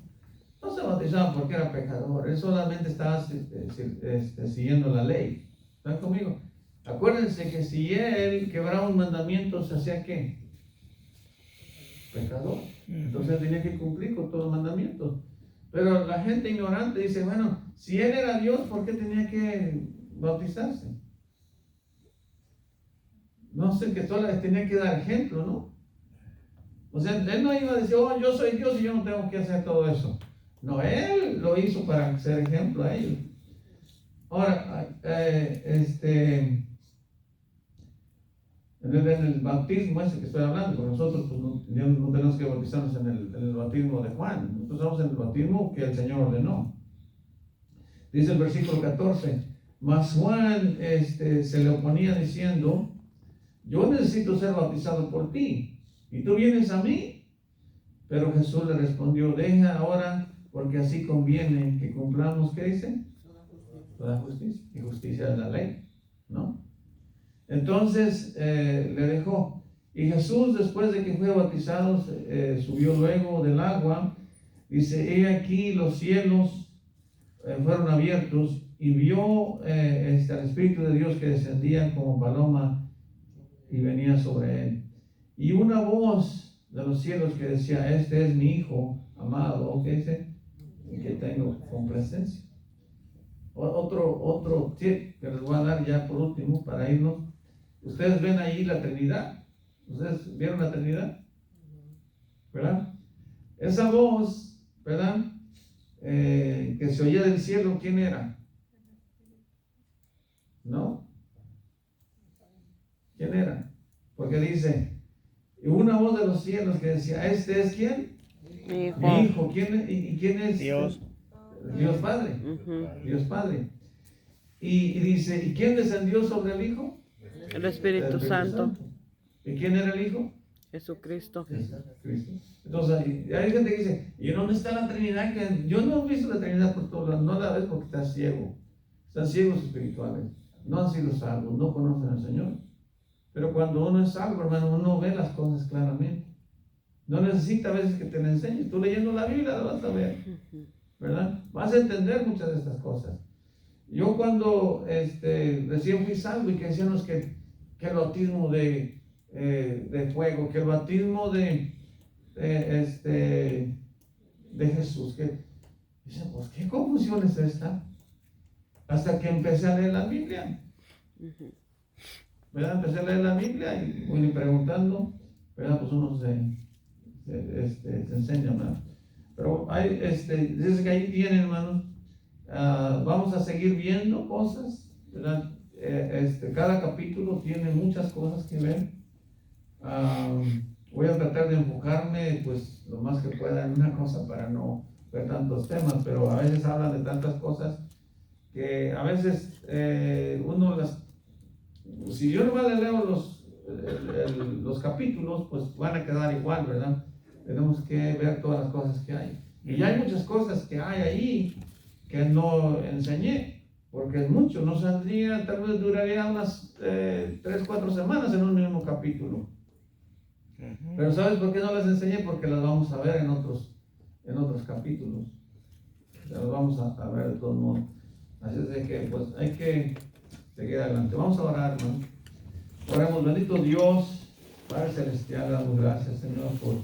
No se bautizaba porque era pecador, él solamente estaba siguiendo la ley. ¿Están conmigo? Acuérdense que si él quebraba un mandamiento, ¿se hacía qué? Pecador. Entonces tenía que cumplir con todos los mandamientos. Pero la gente ignorante dice, bueno, si él era Dios, ¿por qué tenía que bautizarse? No sé, que solo les tenía que dar ejemplo, ¿no? O sea, él no iba a decir, oh, yo soy Dios y yo no tengo que hacer todo eso. No, él lo hizo para ser ejemplo a ellos. Ahora, en el bautismo ese que estoy hablando, porque nosotros pues, no tenemos que bautizarnos en el bautismo de Juan, nosotros estamos en el bautismo que el Señor ordenó. Dice el versículo 14, mas Juan se le oponía diciendo, yo necesito ser bautizado por ti, y tú vienes a mí. Pero Jesús le respondió, deja ahora, porque así conviene que cumplamos, ¿qué dice? Toda justicia, y justicia es la ley, ¿no? Entonces le dejó. Y Jesús, después de que fue bautizado, subió luego del agua. Dice, he aquí los cielos fueron abiertos, y vio al Espíritu de Dios que descendía como paloma y venía sobre él. y una voz de los cielos que decía, este es mi hijo amado, que dice, y que tengo complacencia. Otro tip que les voy a dar ya por último para irnos. Ustedes ven ahí la Trinidad. ¿Ustedes vieron la Trinidad? ¿Verdad? Esa voz, ¿verdad? Que se oía del cielo, ¿quién era? ¿No? ¿Quién era? Porque dice, y una voz de los cielos que decía, ¿este es quién? Mi hijo. Mi hijo. ¿Y quién es? Dios. Dios Padre. Ujú. Dios Padre. Y dice, ¿y quién descendió sobre el Hijo? El Espíritu Santo. ¿Y quién era el Hijo? Jesucristo. Cristo. Entonces, hay gente que dice, ¿y dónde está la Trinidad? Que yo no he visto la Trinidad por todos lados, no la ves porque estás ciego. Están ciegos espirituales, no han sido salvos, no conocen al Señor. Pero cuando uno es salvo, hermano, uno ve las cosas claramente. No necesita a veces que te la enseñes. Tú leyendo la Biblia la vas a ver, ¿verdad? Vas a entender muchas de estas cosas. Yo cuando recién fui salvo y que decíamos que el bautismo de fuego, que el bautismo de Jesús, que dicen, pues qué confusión es esta, hasta que empecé a leer la Biblia, ¿verdad? Empecé a leer la Biblia y voy preguntando, ¿verdad? Pues uno se enseña, ¿verdad? Pero hay, dice que ahí tienen, hermanos. Vamos a seguir viendo cosas, ¿verdad? Cada capítulo tiene muchas cosas que ver. Voy a tratar de enfocarme pues lo más que pueda en una cosa para no ver tantos temas, pero a veces hablan de tantas cosas que a veces uno si yo no le leo los capítulos, pues van a quedar igual, ¿verdad? Tenemos que ver todas las cosas que hay. Y ya hay muchas cosas que hay ahí que no enseñé, porque es mucho, no saldría, tal vez duraría unas 3-4 semanas en un mismo capítulo. Pero ¿sabes por qué no las enseñé? Porque las vamos a ver en otros capítulos. Las vamos a ver de todos modos. Así es de que pues hay que seguir adelante. Vamos a orar, hermano. Oremos, bendito Dios, Padre Celestial, damos gracias, Señor, por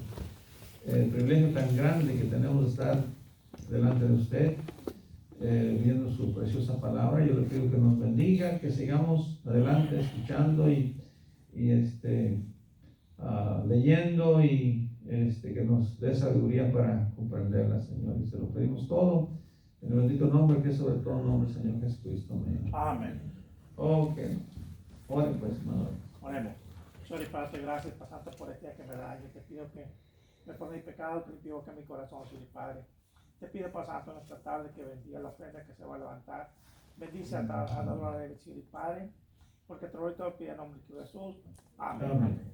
el privilegio tan grande que tenemos de estar delante de usted, viendo su preciosa palabra. Yo le pido que nos bendiga, que sigamos adelante escuchando y leyendo y que nos dé sabiduría para comprenderla, Señor. Y se lo pedimos todo en el bendito nombre que es sobre todo nombre, Señor Jesucristo. Amén. Ok. Ore pues, hermano. Oremos. Señor y Padre, gracias pasando por este día que me da. Yo te pido que me perdone mi pecado, te pido que mi corazón, Señor y Padre. Te pido pasando en esta tarde que bendiga la ofrenda que se va a levantar. Bendice a la hora del Señor y Padre, porque te lo pido en nombre de Jesús. Amén. Amén.